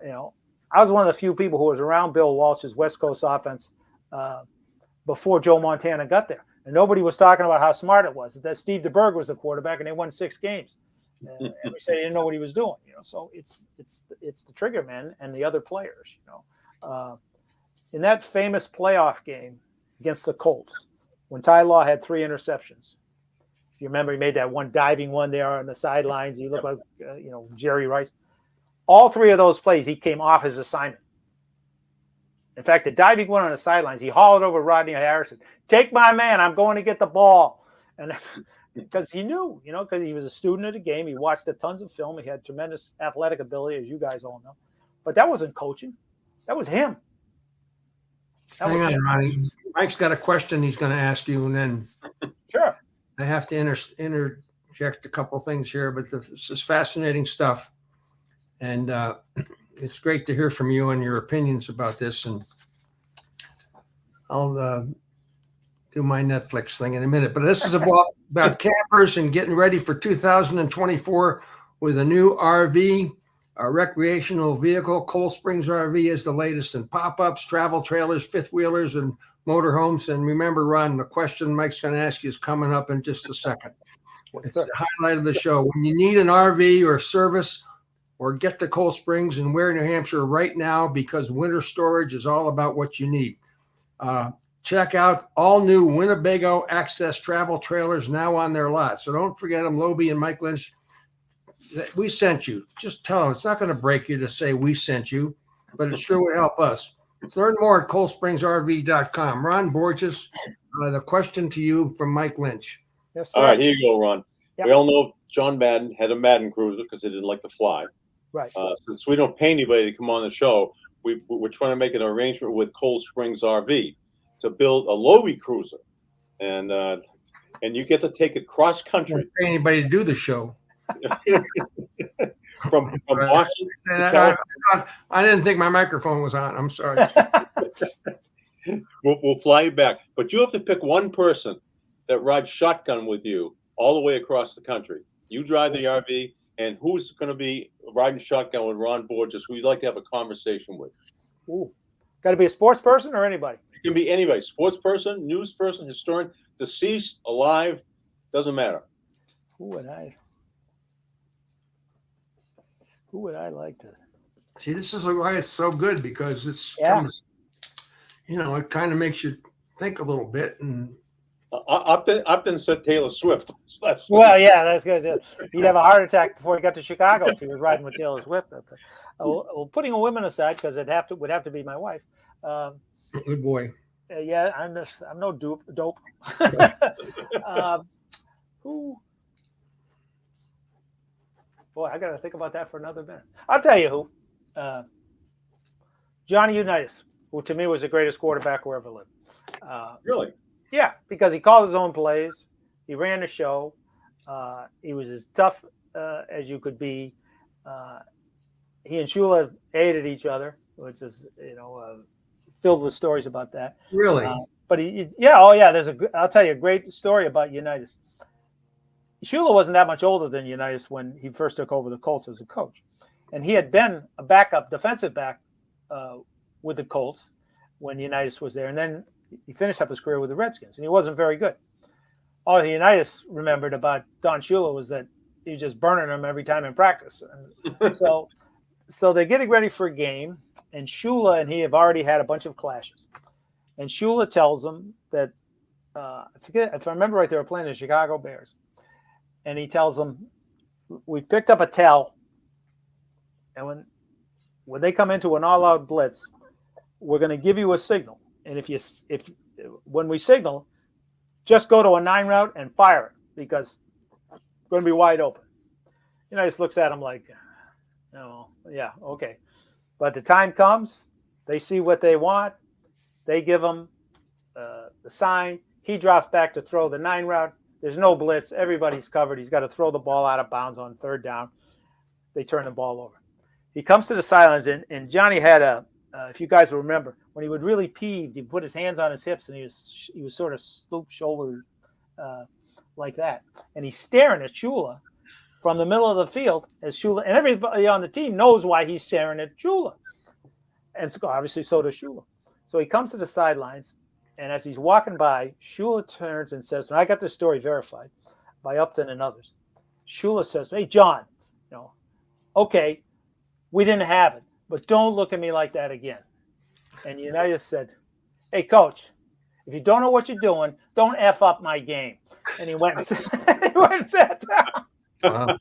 I was one of the few people who was around Bill Walsh's West Coast offense before Joe Montana got there. And nobody was talking about how smart it was. That Steve DeBerg was the quarterback and they won 6 games. And we said he didn't know what he was doing. So it's the trigger men and the other players. In that famous playoff game against the Colts when Ty Law had 3 interceptions. If you remember, he made that one diving one there on the sidelines. He looked like, Jerry Rice. All 3 of those plays, he came off his assignment. In fact, the diving one on the sidelines, he hauled over Rodney Harrison. Take my man. I'm going to get the ball. And because he knew, because he was a student of the game. He watched tons of film. He had tremendous athletic ability, as you guys all know. But that wasn't coaching. That was him. Hang on, Ronnie. Mike's got a question he's going to ask you, and then Sure. I have to interject a couple things here, but this is fascinating stuff. And it's great to hear from you and your opinions about this. And I'll do my Netflix thing in a minute. But this is about campers and getting ready for 2024 with a new RV, a recreational vehicle. Cold Springs RV is the latest in pop-ups, travel trailers, fifth wheelers, and motorhomes. And remember, Ron, the question Mike's going to ask you is coming up in just a second. It's the highlight of the show. When you need an RV or service, or get to Cold Springs and Ware, New Hampshire right now, because winter storage is all about what you need. Check out all new Winnebago Access travel trailers now on their lot. So don't forget them, Lobel and Mike Lynch. We sent you. Just tell them. It's not going to break you to say we sent you, but it sure would help us. Learn more at coldspringsrv.com. Ron Borges, the question to you from Mike Lynch. Yes, sir. All right, here you go, Ron. Yep. We all know John Madden had a Madden cruiser because he didn't like to fly. Right. Since we don't pay anybody to come on the show, we're trying to make an arrangement with Cold Springs RV to build a Lobel cruiser, and you get to take it cross country. Don't pay anybody to do the show. from Boston to California. I didn't think my microphone was on. I'm sorry. We'll fly you back, but you have to pick one person that rides shotgun with you all the way across the country. You drive the RV, and who's going to be riding shotgun with Ron Borges, who you'd like to have a conversation with? Ooh. Got to be a sports person or anybody? It can be anybody, sports person, news person, historian, deceased, alive, doesn't matter. Who would I like to? See, this is why it's so good, because it kind of makes you think a little bit. And Upton said Taylor Swift. Well, yeah, that's good. He'd have a heart attack before he got to Chicago if he was riding with Taylor Swift. Well, putting a woman aside, because it would have to be my wife. Good boy. Yeah, I'm no dope. Who? Boy, I got to think about that for another minute. I'll tell you who. Johnny Unitas, who to me was the greatest quarterback who ever lived. Really? Yeah, because he called his own plays. He ran the show. He was as tough as you could be. He and Shula hated each other, which is, filled with stories about that. Really? But I'll tell you a great story about Unitas. Shula wasn't that much older than Unitas when he first took over the Colts as a coach. And he had been a backup defensive back with the Colts when Unitas was there. And then he finished up his career with the Redskins, and he wasn't very good. All Unitas remembered about Don Shula was that he was just burning him every time in practice. And so they're getting ready for a game, and Shula and he have already had a bunch of clashes. And Shula tells them that, I forget, if I remember right, they were playing the Chicago Bears. And he tells them, we've picked up a towel, and when they come into an all-out blitz, we're going to give you a signal. And when we signal, just go to a 9 route and fire it, because it's going to be wide open. Just looks at him like, yeah, okay. But the time comes, they see what they want. They give him the sign. He drops back to throw the 9 route. There's no blitz. Everybody's covered. He's got to throw the ball out of bounds on 3rd down. They turn the ball over. He comes to the sidelines, and Johnny had if you guys will remember, when he would really peeved, he put his hands on his hips, and he was sort of stooped shouldered like that. And he's staring at Shula from the middle of the field, as Shula, and everybody on the team knows why he's staring at Shula. And so obviously so does Shula. So he comes to the sidelines, and as he's walking by, Shula turns and says, and I got this story verified by Upton and others. Shula says, "Hey, John, okay, we didn't have it, but don't look at me like that again." And Unitas said, "Hey, coach, If you don't know what you're doing, don't F up my game. And he went and sat down. Wow.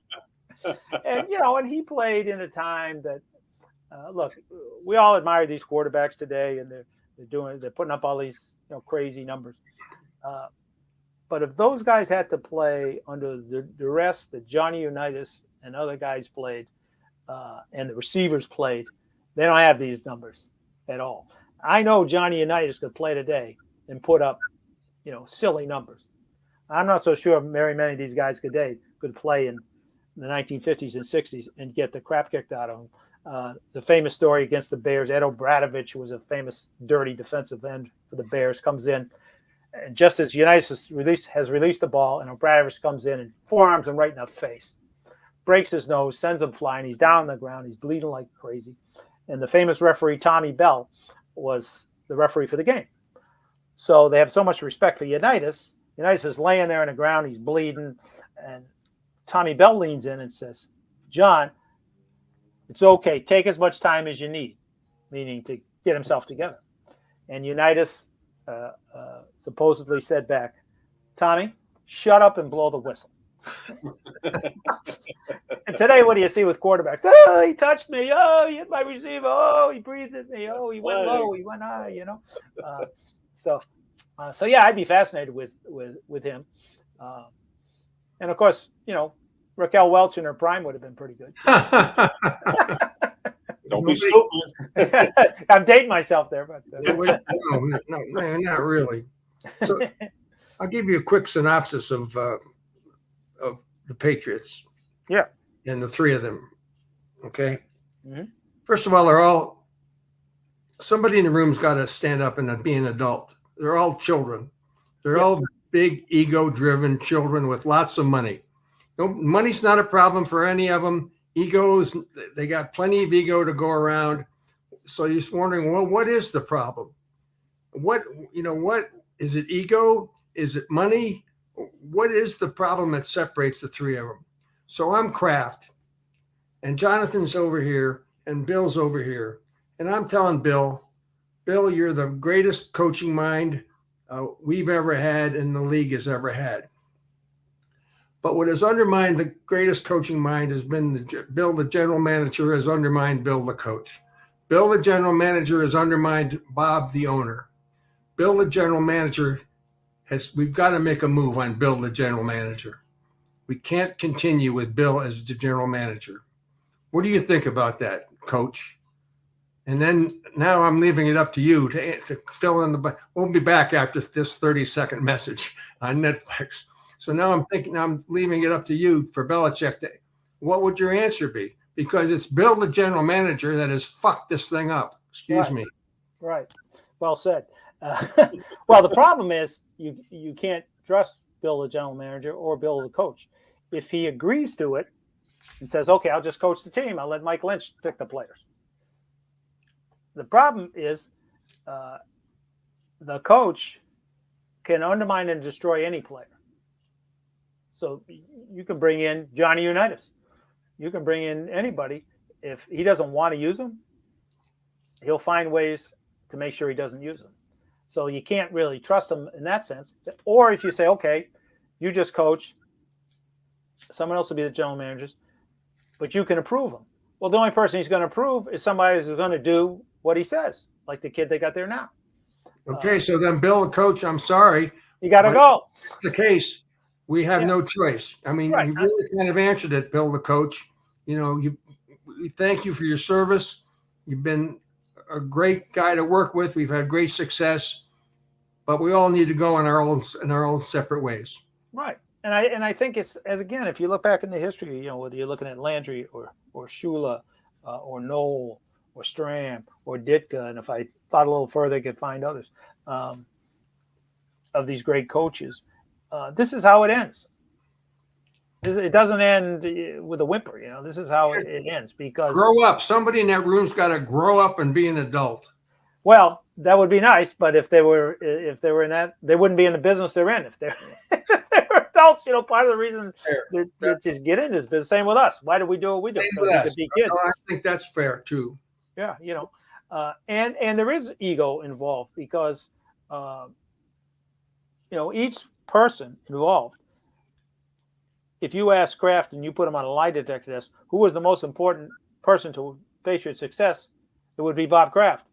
And, and he played in a time that, look, we all admire these quarterbacks today, and they're putting up all these crazy numbers. But if those guys had to play under the duress that Johnny Unitas and other guys played, and the receivers played, they don't have these numbers at all. I know Johnny Unitas could play today and put up, silly numbers. I'm not so sure very many of these guys today could play in the 1950s and 60s and get the crap kicked out of them. The famous story against the Bears, Ed O'Bradovich, who was a famous dirty defensive end for the Bears, comes in, and just as Unitas has released the ball, and O'Bradovich comes in and forearms him right in the face, breaks his nose, sends him flying. He's down on the ground. He's bleeding like crazy. And the famous referee, Tommy Bell, was the referee for the game. So they have so much respect for Unitas. Unitas is laying there on the ground. He's bleeding. And Tommy Bell leans in and says, "John, it's okay. Take as much time as you need," meaning to get himself together. And Unitas supposedly said back, "Tommy, shut up and blow the whistle." And today, what do you see with quarterbacks? Oh, he touched me. Oh, he hit my receiver. Oh, he breathed at me. Oh, he went low. He went high. So yeah, I'd be fascinated with him. And of course, Raquel Welch in her prime would have been pretty good. Don't be stupid. I'm dating myself there, but no, not really. So I'll give you a quick synopsis of the Patriots. Yeah. And the three of them. Okay. Mm-hmm. First of all, somebody in the room's got to stand up and be an adult. They're all children. They're all big ego-driven children with lots of money. Money's not a problem for any of them. Egos, they got plenty of ego to go around. So you're just wondering, well, what is the problem? What is it? Ego? Is it money? What is the problem that separates the three of them? So I'm Kraft, and Jonathan's over here, and Bill's over here. And I'm telling Bill, you're the greatest coaching mind we've ever had and the league has ever had. But what has undermined the greatest coaching mind has been Bill, the general manager, has undermined Bill, the coach. Bill, the general manager, has undermined Bob, the owner. Bill, the general manager, we've got to make a move on Bill, the general manager. We can't continue with Bill as the general manager. What do you think about that, Coach? And then now I'm leaving it up to you to fill in the. We'll be back after this 30-second message on Netflix. So now I'm leaving it up to you for Belichick. What would your answer be? Because it's Bill, the general manager, that has fucked this thing up. Excuse me. Right. Well said. Well, the problem is you can't trust Bill, the general manager, or Bill, the coach. If he agrees to it and says, "Okay, I'll just coach the team. I'll let Mike Lynch pick the players." The problem is the coach can undermine and destroy any player. So you can bring in Johnny Unitas. You can bring in anybody. If he doesn't want to use them, he'll find ways to make sure he doesn't use them. So you can't really trust him in that sense. Or if you say, "Okay, you just coach, someone else will be the general managers, but you can approve him." Well, the only person he's going to approve is somebody who's going to do what he says, like the kid they got there now. Okay, so then Bill, the coach, I'm sorry. You got to go. If that's the case. We have no choice. I mean, you really kind of answered it, Bill, the coach. We thank you for your service. You've been a great guy to work with. We've had great success, but we all need to go in our own separate ways. Right. And I think it's, as again, if you look back in the history, whether you're looking at Landry or Shula or Knoll or Stram or Ditka, and if I thought a little further, I could find others of these great coaches. This is how it ends. It doesn't end with a whimper. This is how it ends, because grow up. Somebody in that room's got to grow up and be an adult. Well, that would be nice, but if they were in that, they wouldn't be in the business they're in. If they're adults, part of the reason that just get in this business. Same with us. Why do we do what we do? To be kids. I think that's fair too. Yeah, and there is ego involved because each person involved, if you ask Kraft and you put him on a lie detector test, who was the most important person to Patriots' success, it would be Bob Kraft.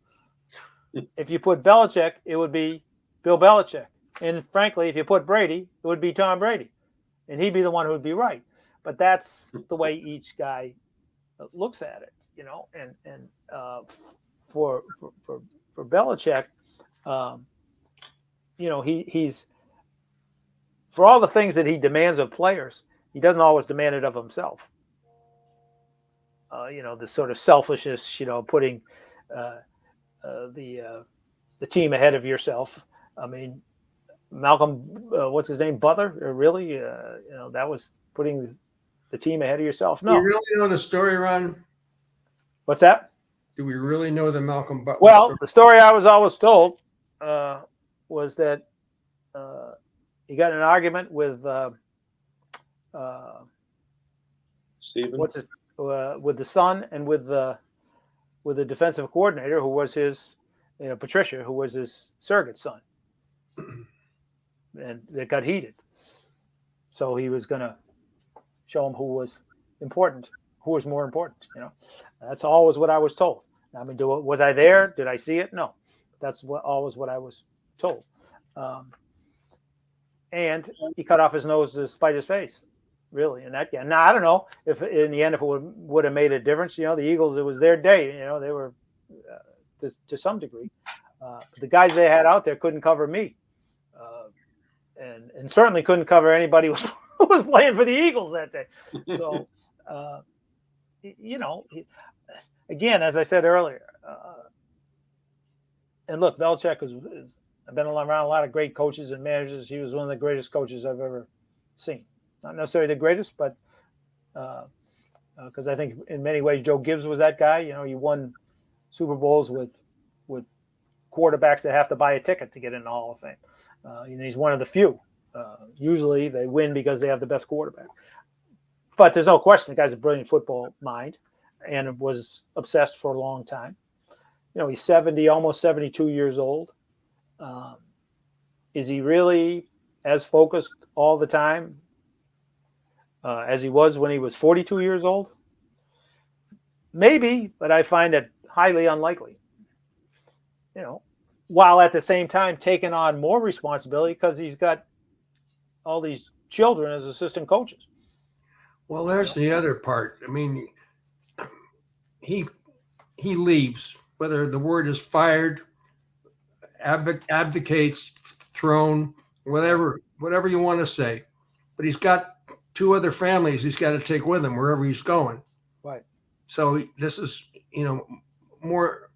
If you put Belichick, it would be Bill Belichick. And frankly, if you put Brady, it would be Tom Brady. And he'd be the one who would be right. But that's the way each guy looks at it, and for Belichick, he's for all the things that he demands of players, he doesn't always demand it of himself. The sort of selfishness, putting the team ahead of yourself. I mean, Malcolm, what's his name, Butler? Really, that was putting the team ahead of yourself. No. Do you really know the story, Ron? What's that? Do we really know the Malcolm Butler? Well, the story I was always told was that he got in an argument with Steven? with the son and with the defensive coordinator who was his, Patricia, who was his surrogate son, and it got heated. So he was going to show him who was important, who was more important. That's always what I was told. I mean, was I there? Did I see it? No, that's always what I was told. And he cut off his nose to spite his face, really, in that game. Now, I don't know if in the end if it would have made a difference. The Eagles, it was their day. They were to some degree. The guys they had out there couldn't cover me, and certainly couldn't cover anybody who was playing for the Eagles that day. So, again, as I said earlier, and look, Belichick I've been around a lot of great coaches and managers. He was one of the greatest coaches I've ever seen. Not necessarily the greatest, but because I think in many ways Joe Gibbs was that guy. He won Super Bowls with quarterbacks that have to buy a ticket to get in the Hall of Fame. He's one of the few. Usually they win because they have the best quarterback. But there's no question the guy's a brilliant football mind and was obsessed for a long time. He's 70, almost 72 years old. Is he really as focused all the time as he was when he was 42 years old? Maybe, but I find it highly unlikely. While at the same time taking on more responsibility because he's got all these children as assistant coaches. Well, there's the other part. I mean, he leaves, whether the word is fired, abdicates, thrown, whatever you want to say. But he's got two other families he's got to take with him wherever he's going. Right. So this is, more.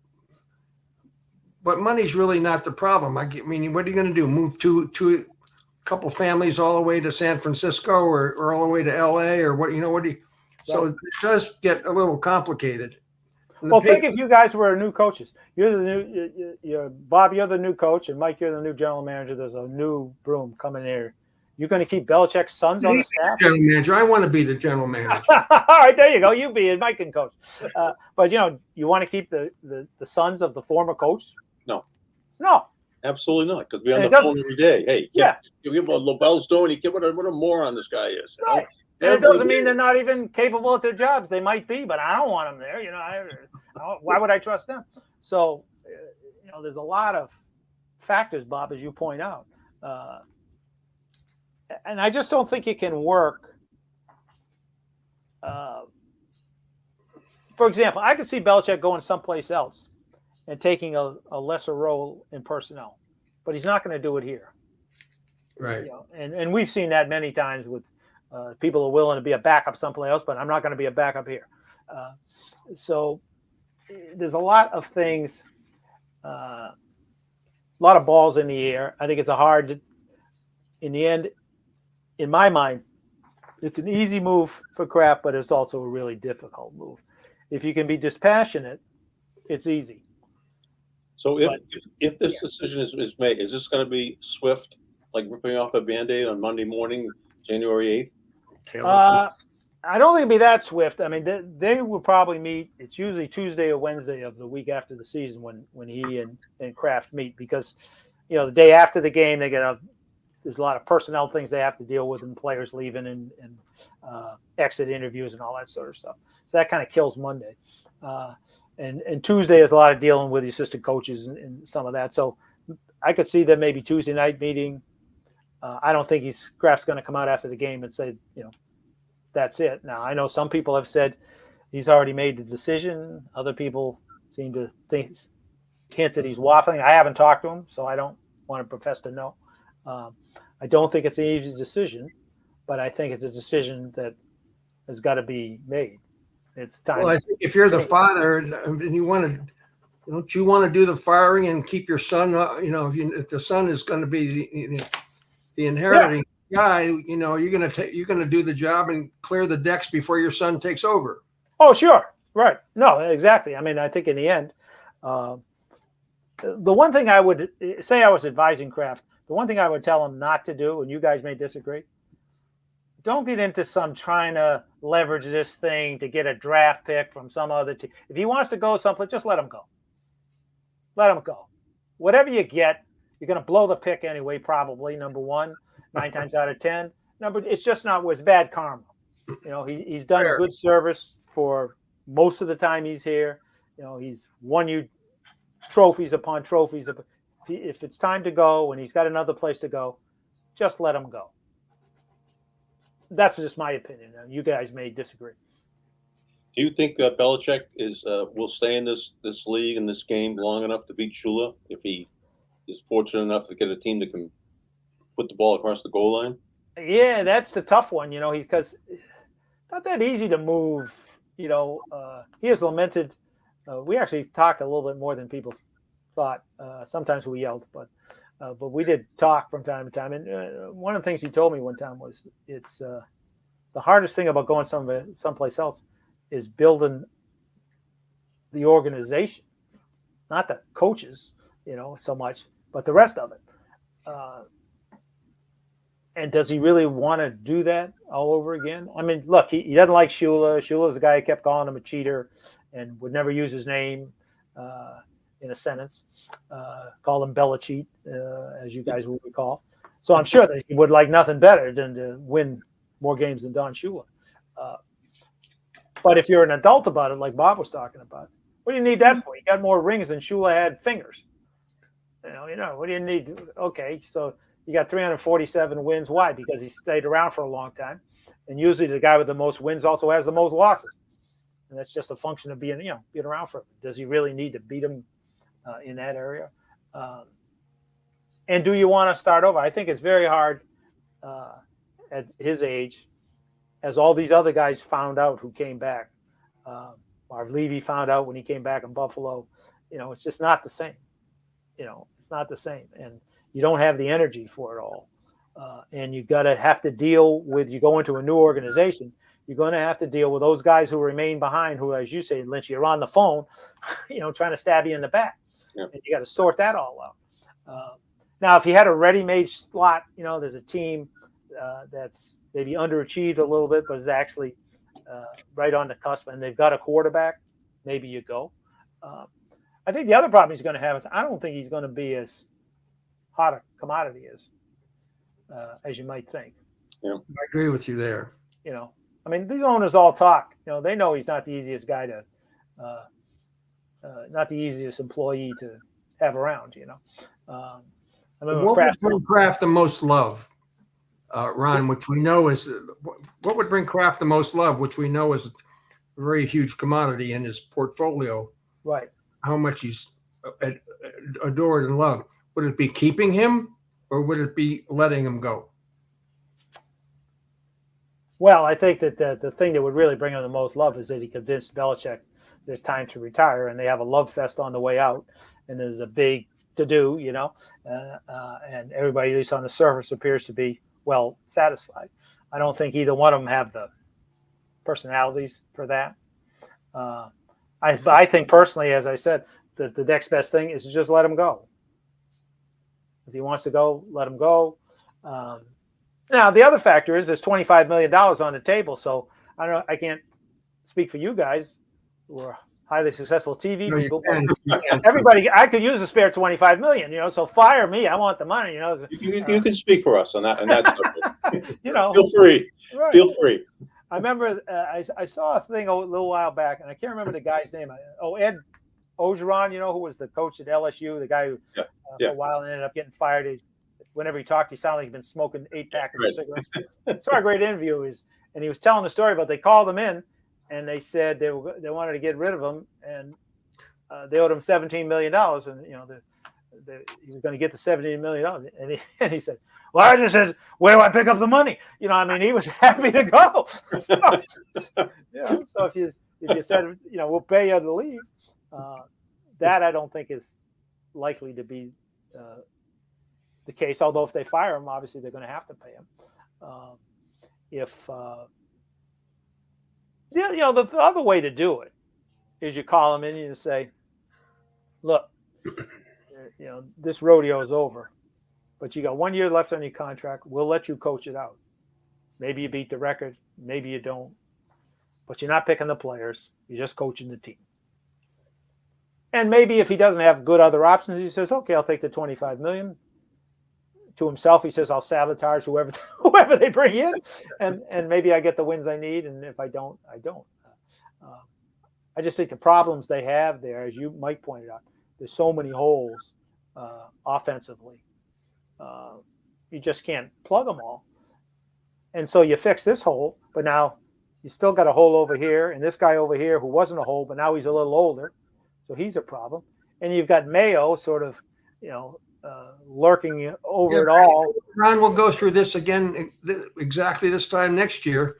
But money's really not the problem. I mean, what are you going to do? Move to a couple families all the way to San Francisco or all the way to LA or what? What do you? So it does get a little complicated. Well, think if you guys were new coaches. You're the new, Bob. You're the new coach, and Mike, you're the new general manager. There's a new broom coming here. You're going to keep Belichick's sons on the staff? General manager. I want to be the general manager. All right, there you go. You be it. Mike can coach. But you want to keep the sons of the former coach? No. Absolutely not, because we're on the phone every day. Hey, you give a Lobel story, what a moron this guy is. Right. And it doesn't mean they're not even capable at their jobs. They might be, but I don't want them there. Why would I trust them? So, there's a lot of factors, Bob, as you point out. And I just don't think it can work. For example, I could see Belichick going someplace else and taking a lesser role in personnel, but he's not going to do it here. Right. And we've seen that many times with people are willing to be a backup someplace else, but I'm not going to be a backup here. So there's a lot of things, a lot of balls in the air. I think it's in the end, in my mind, it's an easy move for Kraft, but it's also a really difficult move. If you can be dispassionate, it's easy. So if this decision is made, is this going to be swift, like ripping off a Band-Aid on Monday morning, January 8th? I don't think it'd be that swift. I mean, they will probably meet. It's usually Tuesday or Wednesday of the week after the season when he and Kraft meet because, the day after the game, they get a there's a lot of personnel things they have to deal with, and players leaving and exit interviews and all that sort of stuff. So that kind of kills Monday. And Tuesday is a lot of dealing with the assistant coaches and some of that. So I could see them maybe Tuesday night meeting. I don't think Kraft's going to come out after the game and say, that's it. Now, I know some people have said he's already made the decision. Other people seem to hint that he's waffling. I haven't talked to him, so I don't want to profess to know. I don't think it's an easy decision, but I think it's a decision that has got to be made. It's time. Well, I think if you're the father and you want to, don't you want to do the firing and keep your son? If the son is going to be the inheriting guy, you're going to do the job and clear the decks before your son takes over. Oh, sure, right? No, exactly. I mean, I think in the end, the one thing I would say, I was advising Kraft, the one thing I would tell him not to do, and you guys may disagree, don't get into some trying to leverage this thing to get a draft pick from some other team. If he wants to go someplace, just let him go. Let him go. Whatever you get, you're going to blow the pick anyway, probably, number one, 9 times out of 10. It's just not what's bad karma. He's done good service for most of the time he's here. He's won you trophies upon trophies. If it's time to go and he's got another place to go, just let him go. That's just my opinion. You guys may disagree. Do you think Belichick will stay in this league and this game long enough to beat Shula if he is fortunate enough to get a team that can put the ball across the goal line? Yeah, that's the tough one. Because it's not that easy to move. He has lamented. We actually talked a little bit more than people thought. Sometimes we yelled, but we did talk from time to time. And one of the things he told me one time was it's the hardest thing about going someplace else is building the organization, not the coaches, so much, but the rest of it. And does he really want to do that all over again? I mean, look, he doesn't like Shula. Shula's the guy who kept calling him a cheater and would never use his name in a sentence. Called him Belichick, as you guys will recall. So I'm sure that he would like nothing better than to win more games than Don Shula. But if you're an adult about it, like Bob was talking about, what do you need that for? You got more rings than Shula had fingers. What do you need? Okay, so you got 347 wins. Why? Because he stayed around for a long time. And usually the guy with the most wins also has the most losses. And that's just a function of being around for him. Does he really need to beat him in that area? And do you want to start over? I think it's very hard at his age, as all these other guys found out who came back. Marv Levy found out when he came back in Buffalo. It's just not the same. It's not the same. And you don't have the energy for it all. And you have to deal with, you go into a new organization, you're going to have to deal with those guys who remain behind, who, as you say, Lynch, you're on the phone, trying to stab you in the back. Yeah. And you got to sort that all out. Now, if you had a ready-made slot, there's a team that's maybe underachieved a little bit, but is actually right on the cusp, and they've got a quarterback, maybe you go. I think the other problem he's going to have is I don't think he's going to be as hot a commodity as you might think. Yeah, I agree with you there. I mean, these owners all talk. They know he's not the easiest guy to, not the easiest employee to have around. What would bring Kraft the most love, Ron? Which we know is what would bring Kraft the most love, which we know is a very huge commodity in his portfolio. Right. How much he's adored and loved. Would it be keeping him, or would it be letting him go? Well, I think that the thing that would really bring him the most love is that he convinced Belichick it's time to retire, and they have a love fest on the way out, and there's a big to-do, and everybody, at least on the surface, appears to be well satisfied. I don't think either one of them have the personalities for that. I think personally, as I said, that the next best thing is to just let him go. If he wants to go, let him go. Now, the other factor is there's $25 million on the table. So I don't know. I can't speak for you guys who are highly successful TV No, you people. can. You can. Everybody, I could use a spare 25 million, so fire me. I want the money, You can speak for us on that subject. you know, Feel free. right. Feel free. I remember I saw a thing a little while back, and I can't remember the guy's name. Ed Ogeron, who was the coach at LSU, the guy who for a while ended up getting fired. Whenever he talked, he sounded like he'd been smoking 8 packets of cigarettes. I saw a great interview, and he was telling the story about they called him in, and they said they wanted to get rid of him, and they owed him $17 million, and he was going to get the $17 million, and he said, "Well, I just said, where do I pick up the money?" He was happy to go. So if you said, we'll pay you to leave, that I don't think is likely to be the case. Although if they fire him, obviously they're going to have to pay him. The other way to do it is you call him in and you say, "Look, this rodeo is over, but you got 1 year left on your contract. We'll let you coach it out. Maybe you beat the record, maybe you don't, but you're not picking the players. You're just coaching the team." And maybe if he doesn't have good other options, he says, "Okay, I'll take the 25 million." To himself, he says, "I'll sabotage whoever they bring in, and maybe I get the wins I need. And if I don't, I don't." I just think the problems they have there, as you Mike pointed out, there's so many holes offensively. You just can't plug them all. And so you fix this hole, but now you still got a hole over here, and this guy over here who wasn't a hole, but now he's a little older, so he's a problem. And you've got Mayo sort of, lurking over it all. Ron will go through this again exactly this time next year,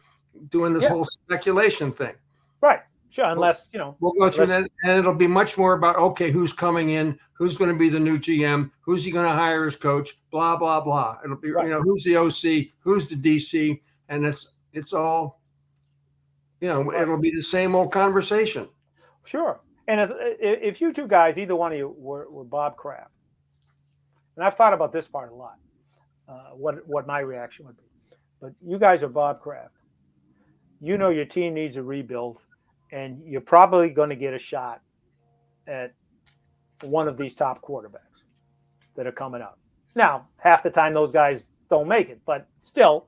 doing this whole speculation thing. Right. Sure. Unless, we'll go through that, and it'll be much more about, okay, who's coming in, who's going to be the new GM, who's he going to hire as coach, blah, blah, blah. It'll be, who's the OC, who's the DC, and it's all, it'll be the same old conversation. Sure. And if you two guys, either one of you were Bob Kraft, and I've thought about this part a lot, what my reaction would be. But you guys are Bob Kraft. Your team needs a rebuild, and you're probably going to get a shot at one of these top quarterbacks that are coming up. Now, half the time those guys don't make it, but still,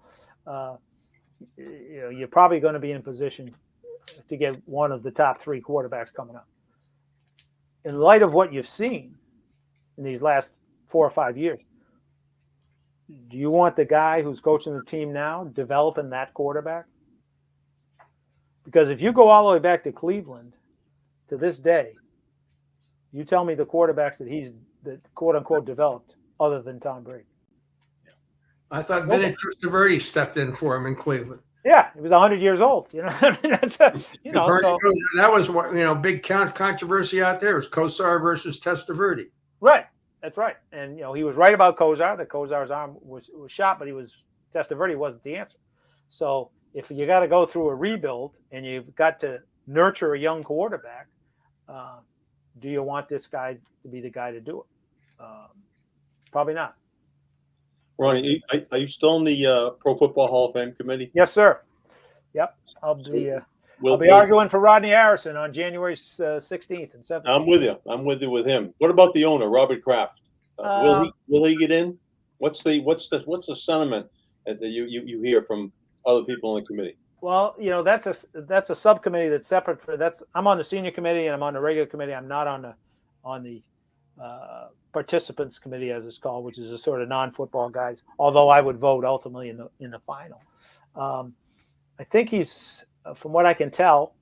you're probably going to be in position to get one of the top 3 quarterbacks coming up. In light of what you've seen in these last 4 or 5 years, do you want the guy who's coaching the team now developing that quarterback? Because if you go all the way back to Cleveland to this day, you tell me the quarterbacks that quote unquote developed other than Tom Brady. I thought Vinny Testaverde stepped in for him in Cleveland. Yeah, he was 100 years old. That's so that was big controversy out there. It was Kosar versus Testaverde. Right, that's right. And he was right about Kosar. That Kosar's arm was shot, but Testaverde wasn't the answer. So if you got to go through a rebuild and you've got to nurture a young quarterback, do you want this guy to be the guy to do it? Probably not. Ronnie, are you still in the Pro Football Hall of Fame committee? Yes, sir. Yep. I'll be arguing for Rodney Harrison on January 16th and 17th. I'm with you. I'm with you with him. What about the owner, Robert Kraft? Will he get in? What's the sentiment that you hear from other people in the committee? Well, that's a subcommittee that's separate I'm on the senior committee and I'm on the regular committee. I'm not on the participants committee, as it's called, which is a sort of non-football guys, although I would vote ultimately in the final. I think he's, from what I can tell,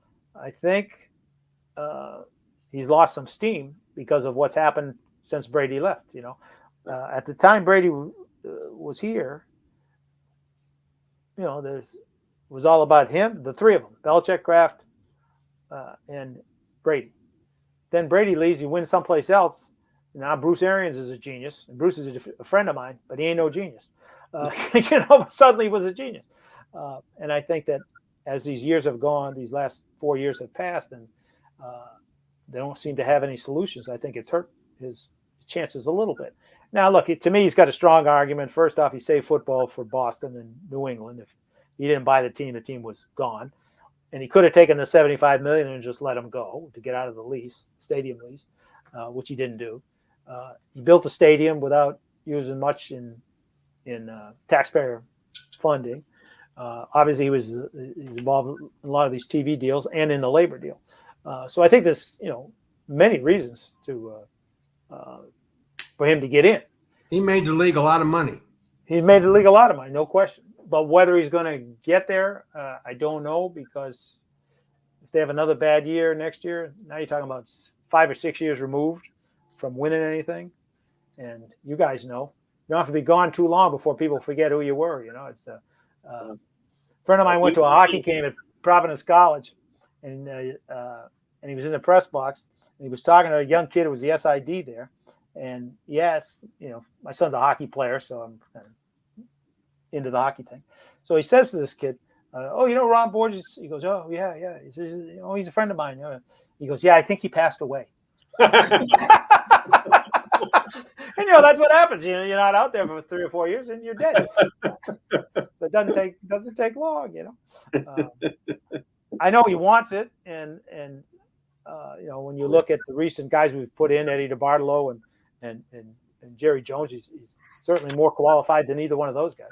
he's lost some steam because of what's happened since Brady left. At the time Brady was here, it was all about him, the 3 of them, Belichick, Kraft, and Brady. Then Brady leaves, you win someplace else. Now Bruce Arians is a genius, and Bruce is a friend of mine, but he ain't no genius. Suddenly he was a genius. And I think that as these years have gone, these last 4 years have passed, and they don't seem to have any solutions. I think it's hurt his chances a little bit. Now, look, to me, he's got a strong argument. First off, he saved football for Boston and New England. If he didn't buy the team was gone. and he could have taken the $75 million and just let him go to get out of the lease, stadium lease, which he didn't do. He built a stadium without using much in taxpayer funding. Obviously, he's involved in a lot of these TV deals and in the labor deal. So I think there's many reasons for him to get in. He made the league a lot of money. He made the league a lot of money, no question. But whether he's going to get there, I don't know, because if they have another bad year next year, now you're talking about 5 or 6 years removed from winning anything. And you guys know, you don't have to be gone too long before people forget who you were. It's a friend of mine went to a hockey game at Providence College, and he was in the press box, and he was talking to a young kid who was the SID there. And yes, my son's a hockey player, so I'm kind of into the hockey thing. So he says to this kid, Ron Borges? He goes, oh, yeah. He says, he's a friend of mine. He goes, yeah, I think he passed away. And that's what happens. You're not out there for 3 or 4 years and you're dead. So it doesn't take long, I know he wants it, and when you look at the recent guys we've put in, Eddie DeBartolo and Jerry Jones, he's certainly more qualified than either one of those guys,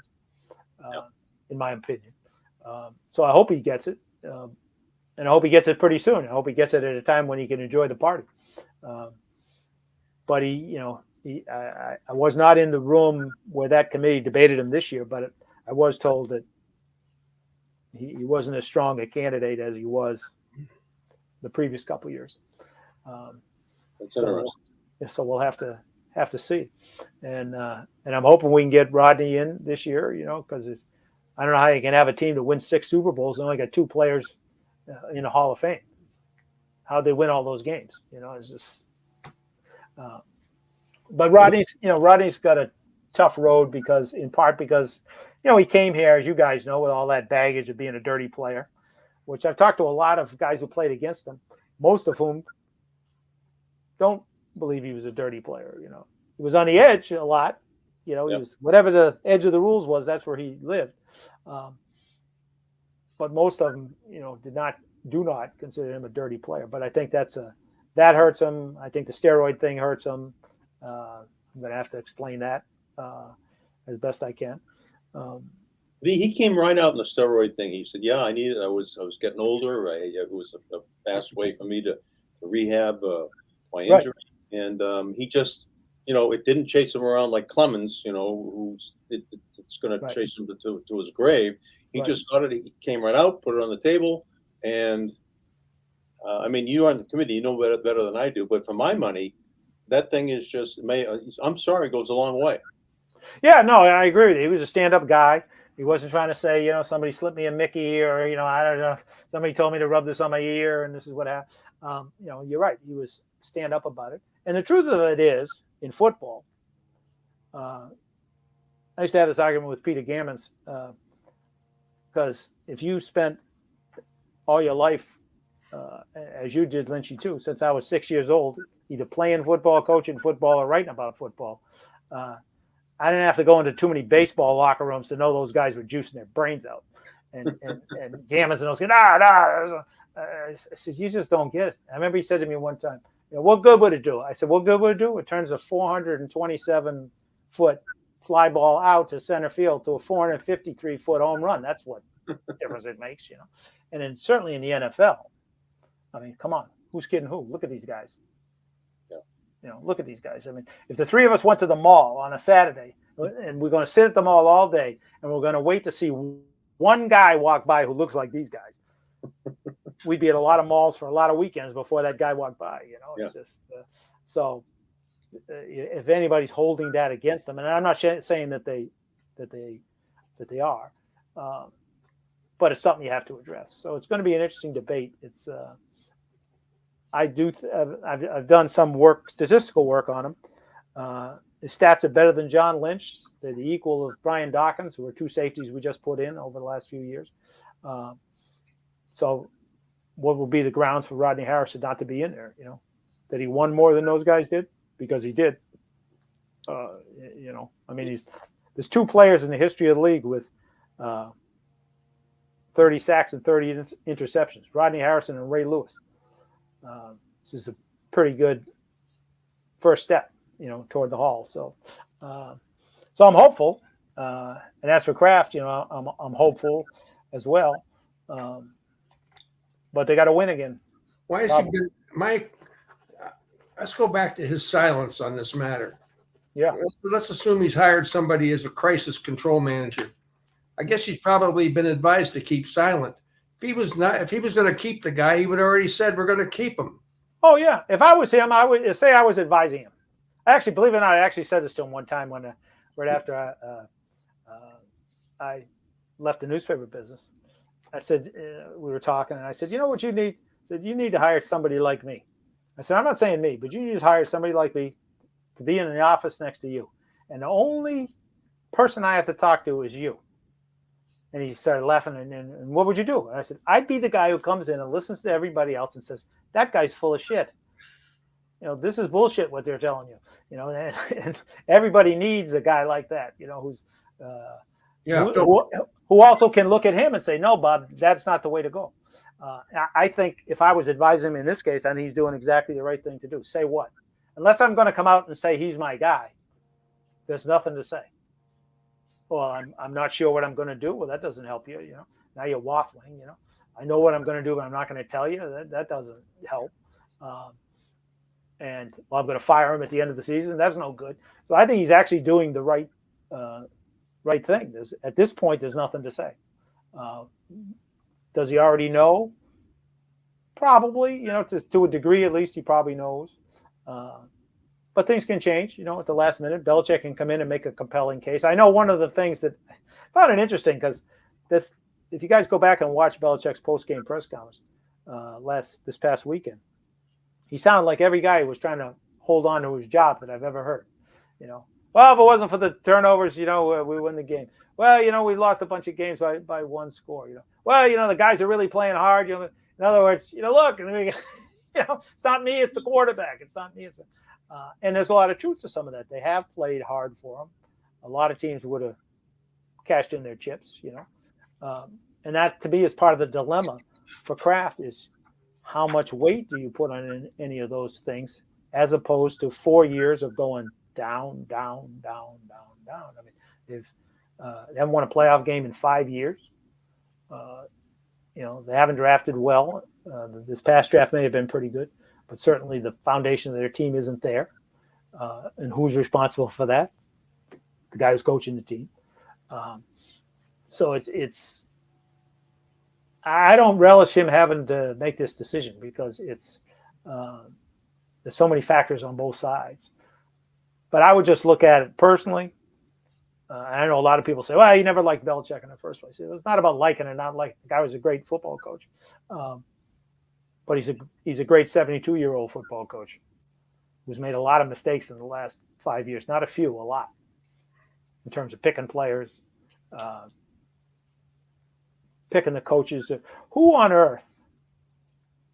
in my opinion. So I hope he gets it, and I hope he gets it pretty soon. I hope he gets it at a time when he can enjoy the party. But I was not in the room where that committee debated him this year, but I was told that he wasn't as strong a candidate as he was the previous couple of years. That's interesting. So we'll have to see, and I'm hoping we can get Rodney in this year. Because I don't know how you can have a team that wins 6 Super Bowls and only got 2 players in the Hall of Fame. How they win all those games? It's just. But Rodney's got a tough road in part because he came here, as you guys know, with all that baggage of being a dirty player, which I've talked to a lot of guys who played against him, most of whom don't believe he was a dirty player. He was on the edge a lot. He was whatever the edge of the rules was, that's where he lived. But most of them, do not consider him a dirty player. But I think that hurts him. I think the steroid thing hurts him. I'm going to have to explain that as best I can. He came right out in the steroid thing. He said, "Yeah, I needed. I was getting older. It was a fast way for me to rehab my injury, right. And he just, it didn't chase him around like Clemens. It's going to chase him to his grave. He just got it. He came right out, put it on the table, and you're on the committee. You know better than I do. But for my money, that thing is just. I'm sorry, it goes a long way." Yeah, no, I agree with you. He was a stand-up guy. He wasn't trying to say, somebody slipped me a Mickey, or I don't know, somebody told me to rub this on my ear, and this is what happened. You're right. He was stand up about it. And the truth of it is, in football, I used to have this argument with Peter Gammons, because if you spent all your life, as you did, Lynchy, too, since I was 6 years old, either playing football, coaching football, or writing about football, I didn't have to go into too many baseball locker rooms to know those guys were juicing their brains out. And Gammons and those guys, I said, you just don't get it. I remember he said to me one time, what good would it do? I said, what good would it do? It turns a 427-foot fly ball out to center field to a 453-foot home run. That's what difference it makes, And then certainly in the NFL, come on, who's kidding who? Look at these guys. Look at these guys. If the 3 of us went to the mall on a Saturday and we're going to sit at the mall all day and we're going to wait to see one guy walk by who looks like these guys, we'd be at a lot of malls for a lot of weekends before that guy walked by. It's just so. If anybody's holding that against them, and I'm not saying that they are, but it's something you have to address. So it's going to be an interesting debate. It's. I've done some statistical work on him. His stats are better than John Lynch. They're the equal of Brian Dawkins, who are 2 safeties we just put in over the last few years. So what will be the grounds for Rodney Harrison not to be in there? That he won more than those guys did? Because he did. There's 2 players in the history of the league with 30 sacks and 30 interceptions. Rodney Harrison and Ray Lewis. This is a pretty good first step, toward the Hall. So I'm hopeful. And as for Kraft, I'm hopeful as well. But they got to win again. Why is he been, Mike? Let's go back to his silence on this matter. Yeah. Let's assume he's hired somebody as a crisis control manager. I guess he's probably been advised to keep silent. If he was going to keep the guy, he would have already said we're going to keep him. Oh yeah. If I was him, I would say I was advising him. Actually, believe it or not, I actually said this to him one time when right after I left the newspaper business. I said we were talking, and I said, you know what you need? I said you need to hire somebody like me. I said I'm not saying me, but you need to hire somebody like me to be in the office next to you, and the only person I have to talk to is you. And he started laughing. And what would you do? And I said, I'd be the guy who comes in and listens to everybody else and says, that guy's full of shit. This is bullshit what they're telling you. And everybody needs a guy like that. Who's who also can look at him and say, no, Bob, that's not the way to go. I think if I was advising him in this case, I think he's doing exactly the right thing to do. Say what? Unless I'm going to come out and say he's my guy, there's nothing to say. Well, I'm not sure what I'm going to do. Well, that doesn't help you. Now you're waffling. I know what I'm going to do, but I'm not going to tell you. That doesn't help. And I'm going to fire him at the end of the season. That's no good. So I think he's actually doing the right thing. At this point, there's nothing to say. Does he already know? Probably. To a degree at least, he probably knows. But things can change, at the last minute. Belichick can come in and make a compelling case. I know one of the things that I found it interesting because if you guys go back and watch Belichick's post-game press conference this past weekend, he sounded like every guy who was trying to hold on to his job that I've ever heard. Well, if it wasn't for the turnovers, we win the game. Well, we lost a bunch of games by one score. Well, the guys are really playing hard. In other words, look, it's not me, it's the quarterback. It's not me, it's and there's a lot of truth to some of that. They have played hard for him. A lot of teams would have cashed in their chips, and that to me is part of the dilemma for Kraft is how much weight do you put on any of those things as opposed to 4 years of going down, down, down, down, down. I mean, they haven't won a playoff game in 5 years. They haven't drafted well. This past draft may have been pretty good, but certainly the foundation of their team isn't there. And who's responsible for that? The guy who's coaching the team. So it's. I don't relish him having to make this decision because there's so many factors on both sides. But I would just look at it personally. I know a lot of people say, well, you never liked Belichick in the first place. It's not about liking or not liking. The guy was a great football coach. But he's a great 72-year-old football coach who's made a lot of mistakes in the last 5 years. Not a few, a lot. In terms of picking players, picking the coaches. Who on earth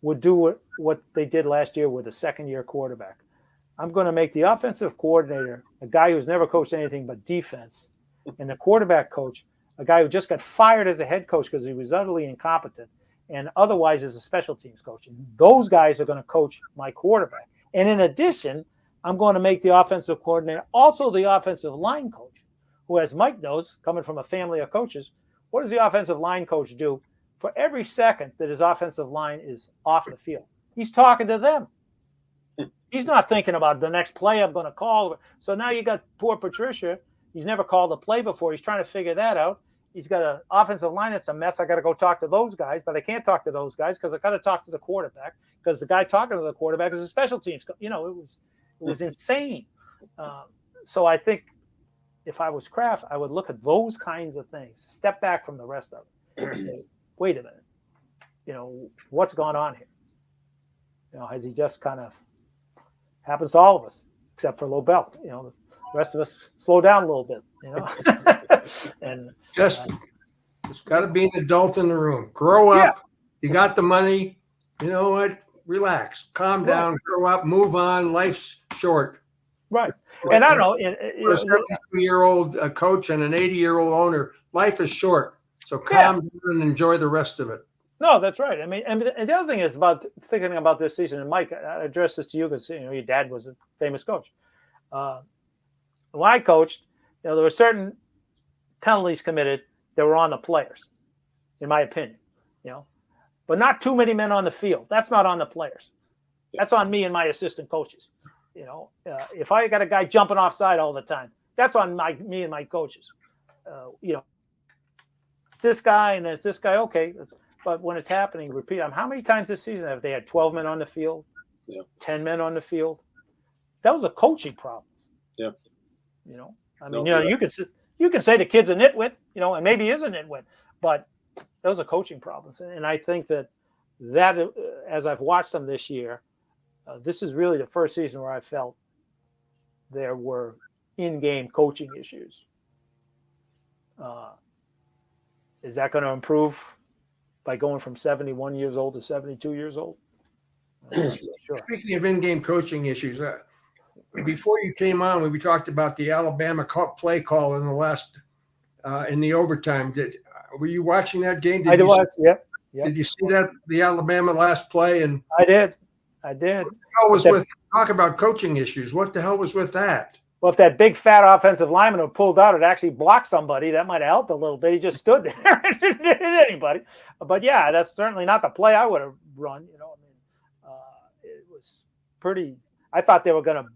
would do what they did last year with a second-year quarterback? I'm going to make the offensive coordinator a guy who's never coached anything but defense, and the quarterback coach a guy who just got fired as a head coach because he was utterly incompetent, and otherwise as a special teams coach. And those guys are going to coach my quarterback. And in addition, I'm going to make the offensive coordinator also the offensive line coach, who, as Mike knows, coming from a family of coaches, what does the offensive line coach do for every second that his offensive line is off the field? He's talking to them. He's not thinking about the next play I'm going to call. So now you got poor Patricia. He's never called a play before. He's trying to figure that out. He's got an offensive line that's a mess. I got to go talk to those guys, but I can't talk to those guys because I got to talk to the quarterback because the guy talking to the quarterback is a special teams. It was insane. So I think if I was Kraft, I would look at those kinds of things, step back from the rest of it, and say, "Wait a minute, what's gone on here? Has he just kind of happens to all of us except for Lobel? The rest of us slow down a little bit, and just got to be an adult in the room. Grow up. Yeah. You got the money. You know what? Relax, calm down, grow up, move on. Life's short. Right. And I don't know. For a 72-year-old coach and an 80-year-old owner, life is short. So calm down and enjoy the rest of it. No, that's right. I mean, and the other thing is about thinking about this season. And Mike, I addressed this to you because your dad was a famous coach. When I coached, there were certain penalties committed that were on the players, in my opinion. But not too many men on the field. That's not on the players. That's on me and my assistant coaches. If I got a guy jumping offside all the time, that's on me and my coaches. It's this guy and it's this guy. Okay, but when it's happening, repeat. How many times this season have they had 12 men on the field, 10 men on the field? That was a coaching problem. Yeah. You can say the kid's a nitwit, and maybe he is a nitwit, but those are coaching problems. And I think that as I've watched them this year, this is really the first season where I felt there were in-game coaching issues. Is that going to improve by going from 71 years old to 72 years old? Sure. Speaking of in-game coaching issues, before you came on, we talked about the Alabama play call in the last in the overtime. Were you watching that game? I was. Yep. Did you see that the Alabama last play? And I did. What the hell was talk about coaching issues? What the hell was with that? Well, if that big fat offensive lineman who pulled out had actually blocked somebody, that might have helped a little bit. He just stood there and didn't hit anybody. But yeah, that's certainly not the play I would have run. It was pretty. I thought they were going to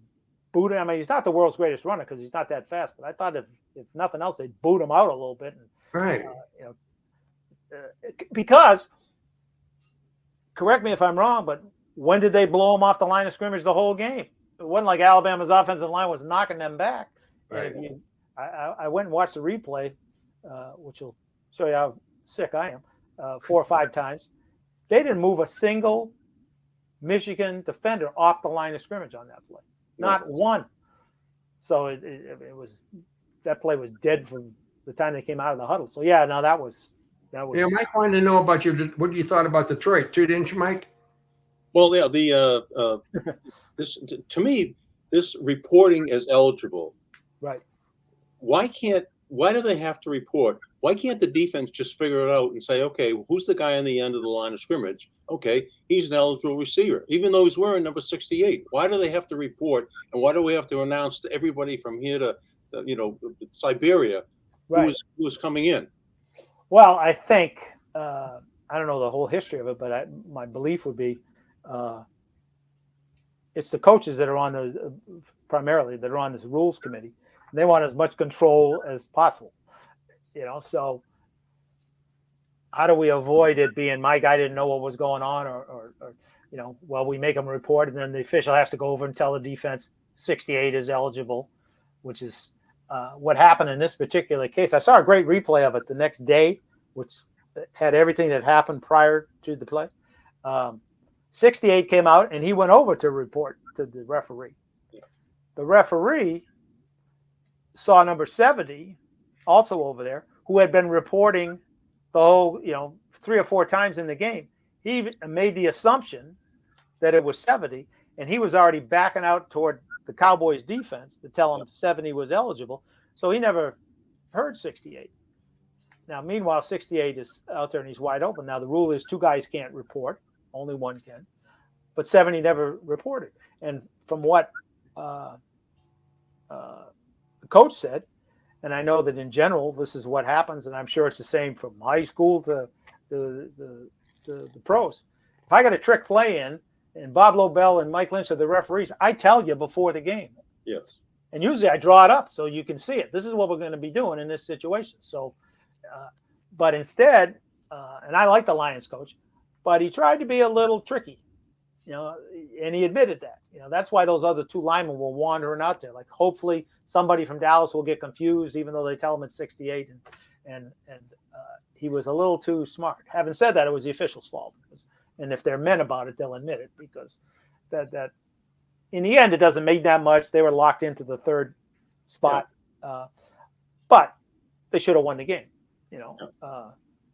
boot him. I mean, he's not the world's greatest runner because he's not that fast. But I thought if nothing else, they'd boot him out a little bit. Right. Because, correct me if I'm wrong, but when did they blow him off the line of scrimmage the whole game? It wasn't like Alabama's offensive line was knocking them back. Right. I went and watched the replay, which will show you how sick I am, 4 or 5 times. They didn't move a single Michigan defender off the line of scrimmage on that play. Not one. So it was, that play was dead from the time they came out of the huddle. So yeah, no, that was. Yeah, Mike wanted to know about what you thought about Detroit too, didn't you, Mike? Well, yeah, this to me, this reporting as eligible. Right. Why do they have to report? Why can't the defense just figure it out and say, okay, who's the guy on the end of the line of scrimmage? Okay, he's an eligible receiver, even though he's wearing number 68. Why do they have to report? And why do we have to announce to everybody from here to Siberia who's coming in? Well, I think I don't know the whole history of it, but my belief would be it's the coaches that are on primarily that are on this rules committee. And they want as much control as possible, So how do we avoid it being my guy didn't know what was going on, or we make them report, and then the official has to go over and tell the defense 68 is eligible, which is what happened in this particular case. I saw a great replay of it the next day, which had everything that happened prior to the play. 68 came out, and he went over to report to the referee. The referee saw number 70 also over there, who had been reporting the whole, 3 or 4 times in the game. He made the assumption that it was 70, and he was already backing out toward the Cowboys defense to tell him 70 was eligible. So he never heard 68. Now, meanwhile, 68 is out there and he's wide open. Now, the rule is 2 guys can't report. Only one can. But 70 never reported. And from what the coach said, and I know that in general, this is what happens, and I'm sure it's the same from high school to the pros. If I got a trick play in, and Bob Lobel and Mike Lynch are the referees, I tell you before the game. Yes. And usually I draw it up so you can see it. This is what we're going to be doing in this situation. So, but instead, and I like the Lions coach, but he tried to be a little tricky, and he admitted that. That's why those other 2 linemen were wandering out there. Like, hopefully somebody from Dallas will get confused, even though they tell him it's 68. And he was a little too smart. Having said that, it was the official's fault. And if they're men about it, they'll admit it, because that in the end, it doesn't make that much. They were locked into the 3rd spot, but they should have won the game.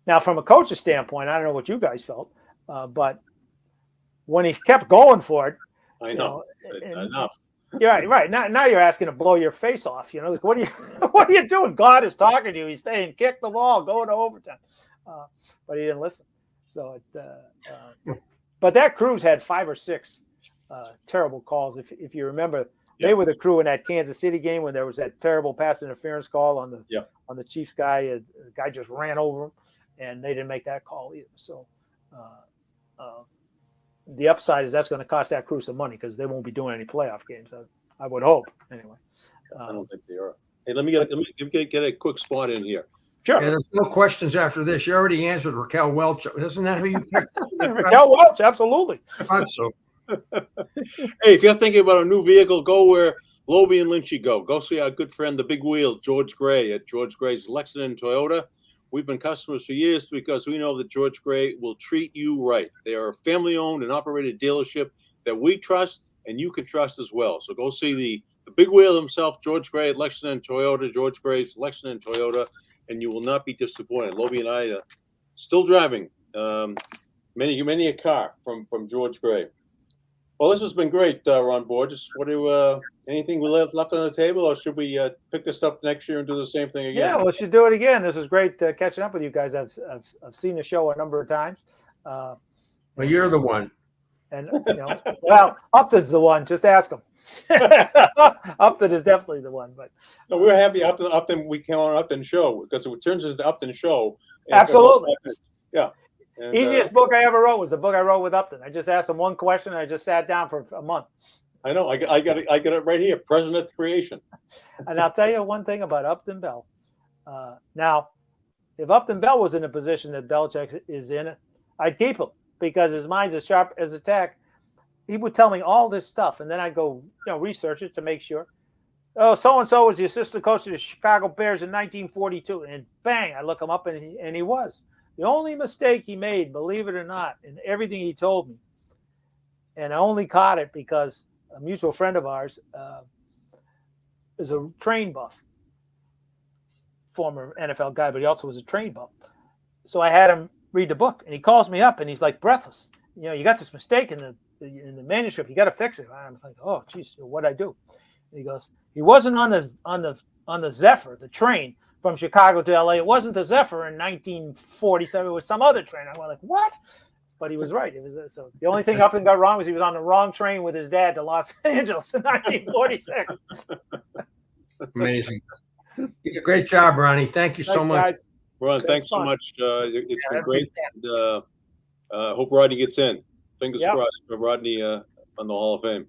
Now, from a coach's standpoint, I don't know what you guys felt, but when he kept going for it, I know. Enough. Yeah, right. Now you're asking to blow your face off. You know, like, what are you what are you doing? God is talking to you. He's saying, kick the ball, go to overtime. But he didn't listen. So but that crew's had 5 or 6 terrible calls. If you remember, they were the crew in that Kansas City game when there was that terrible pass interference call on the Chiefs guy. The guy just ran over him, and they didn't make that call either. So the upside is that's going to cost that crew some money because they won't be doing any playoff games. I would hope anyway. I don't think they are. Hey, let me get a quick spot in here. Sure. Yeah, there's no questions after this. You already answered Raquel Welch. Isn't that who you picked? Raquel Welch, absolutely. I thought so. Hey, if you're thinking about a new vehicle, go where Lobel and Lynch go. Go see our good friend, the big wheel, George Gray at George Gray's Lexington Toyota. We've been customers for years because we know that George Gray will treat you right. They are a family-owned and operated dealership that we trust, and you can trust as well. So go see the big wheel himself, George Gray at Lexington Toyota, George Gray's Lexington Toyota, and you will not be disappointed. Lobel and I are still driving many a car from George Gray. Well, this has been great, Ron Borges. What anything we left on the table, or should we pick this up next year and do the same thing again? Yeah, let's do it again. This is great catching up with you guys. I've seen the show a number of times. Well, you're the one. And well, Upton's the one. Just ask him. Upton is definitely the one. But no, we're happy Upton. We came on Upton show because it turns into the Upton show. Absolutely. Yeah. And, easiest book I ever wrote was the book I wrote with Upton. I just asked him one question, and I just sat down for a month. I know. I got it right here. President of Creation. And I'll tell you one thing about Upton Bell. Now, if Upton Bell was in a position that Belichick is in, I'd keep him because his mind's as sharp as a tack. He would tell me all this stuff, and then I'd go, research it to make sure. Oh, so and so was the assistant coach of the Chicago Bears in 1942, and bang, I look him up, and he was. The only mistake he made, believe it or not, in everything he told me, and I only caught it because a mutual friend of ours is a train buff, former NFL guy, but he also was a train buff. So I had him read the book, and he calls me up, and he's like breathless. You got this mistake in the manuscript. You got to fix it. I'm like, oh, geez, what'd I do? And he goes, he wasn't on the Zephyr, the train from Chicago to LA. It wasn't the Zephyr in 1947. It was some other train. I went like, what? But he was right. It was so the only thing Upton got wrong was he was on the wrong train with his dad to Los Angeles in 1946. Amazing. You did a great job, Ronnie. Thank you so much. Guys. Ron, thanks so much. It's been great. And, hope Rodney gets in. Fingers crossed for Rodney on the Hall of Fame.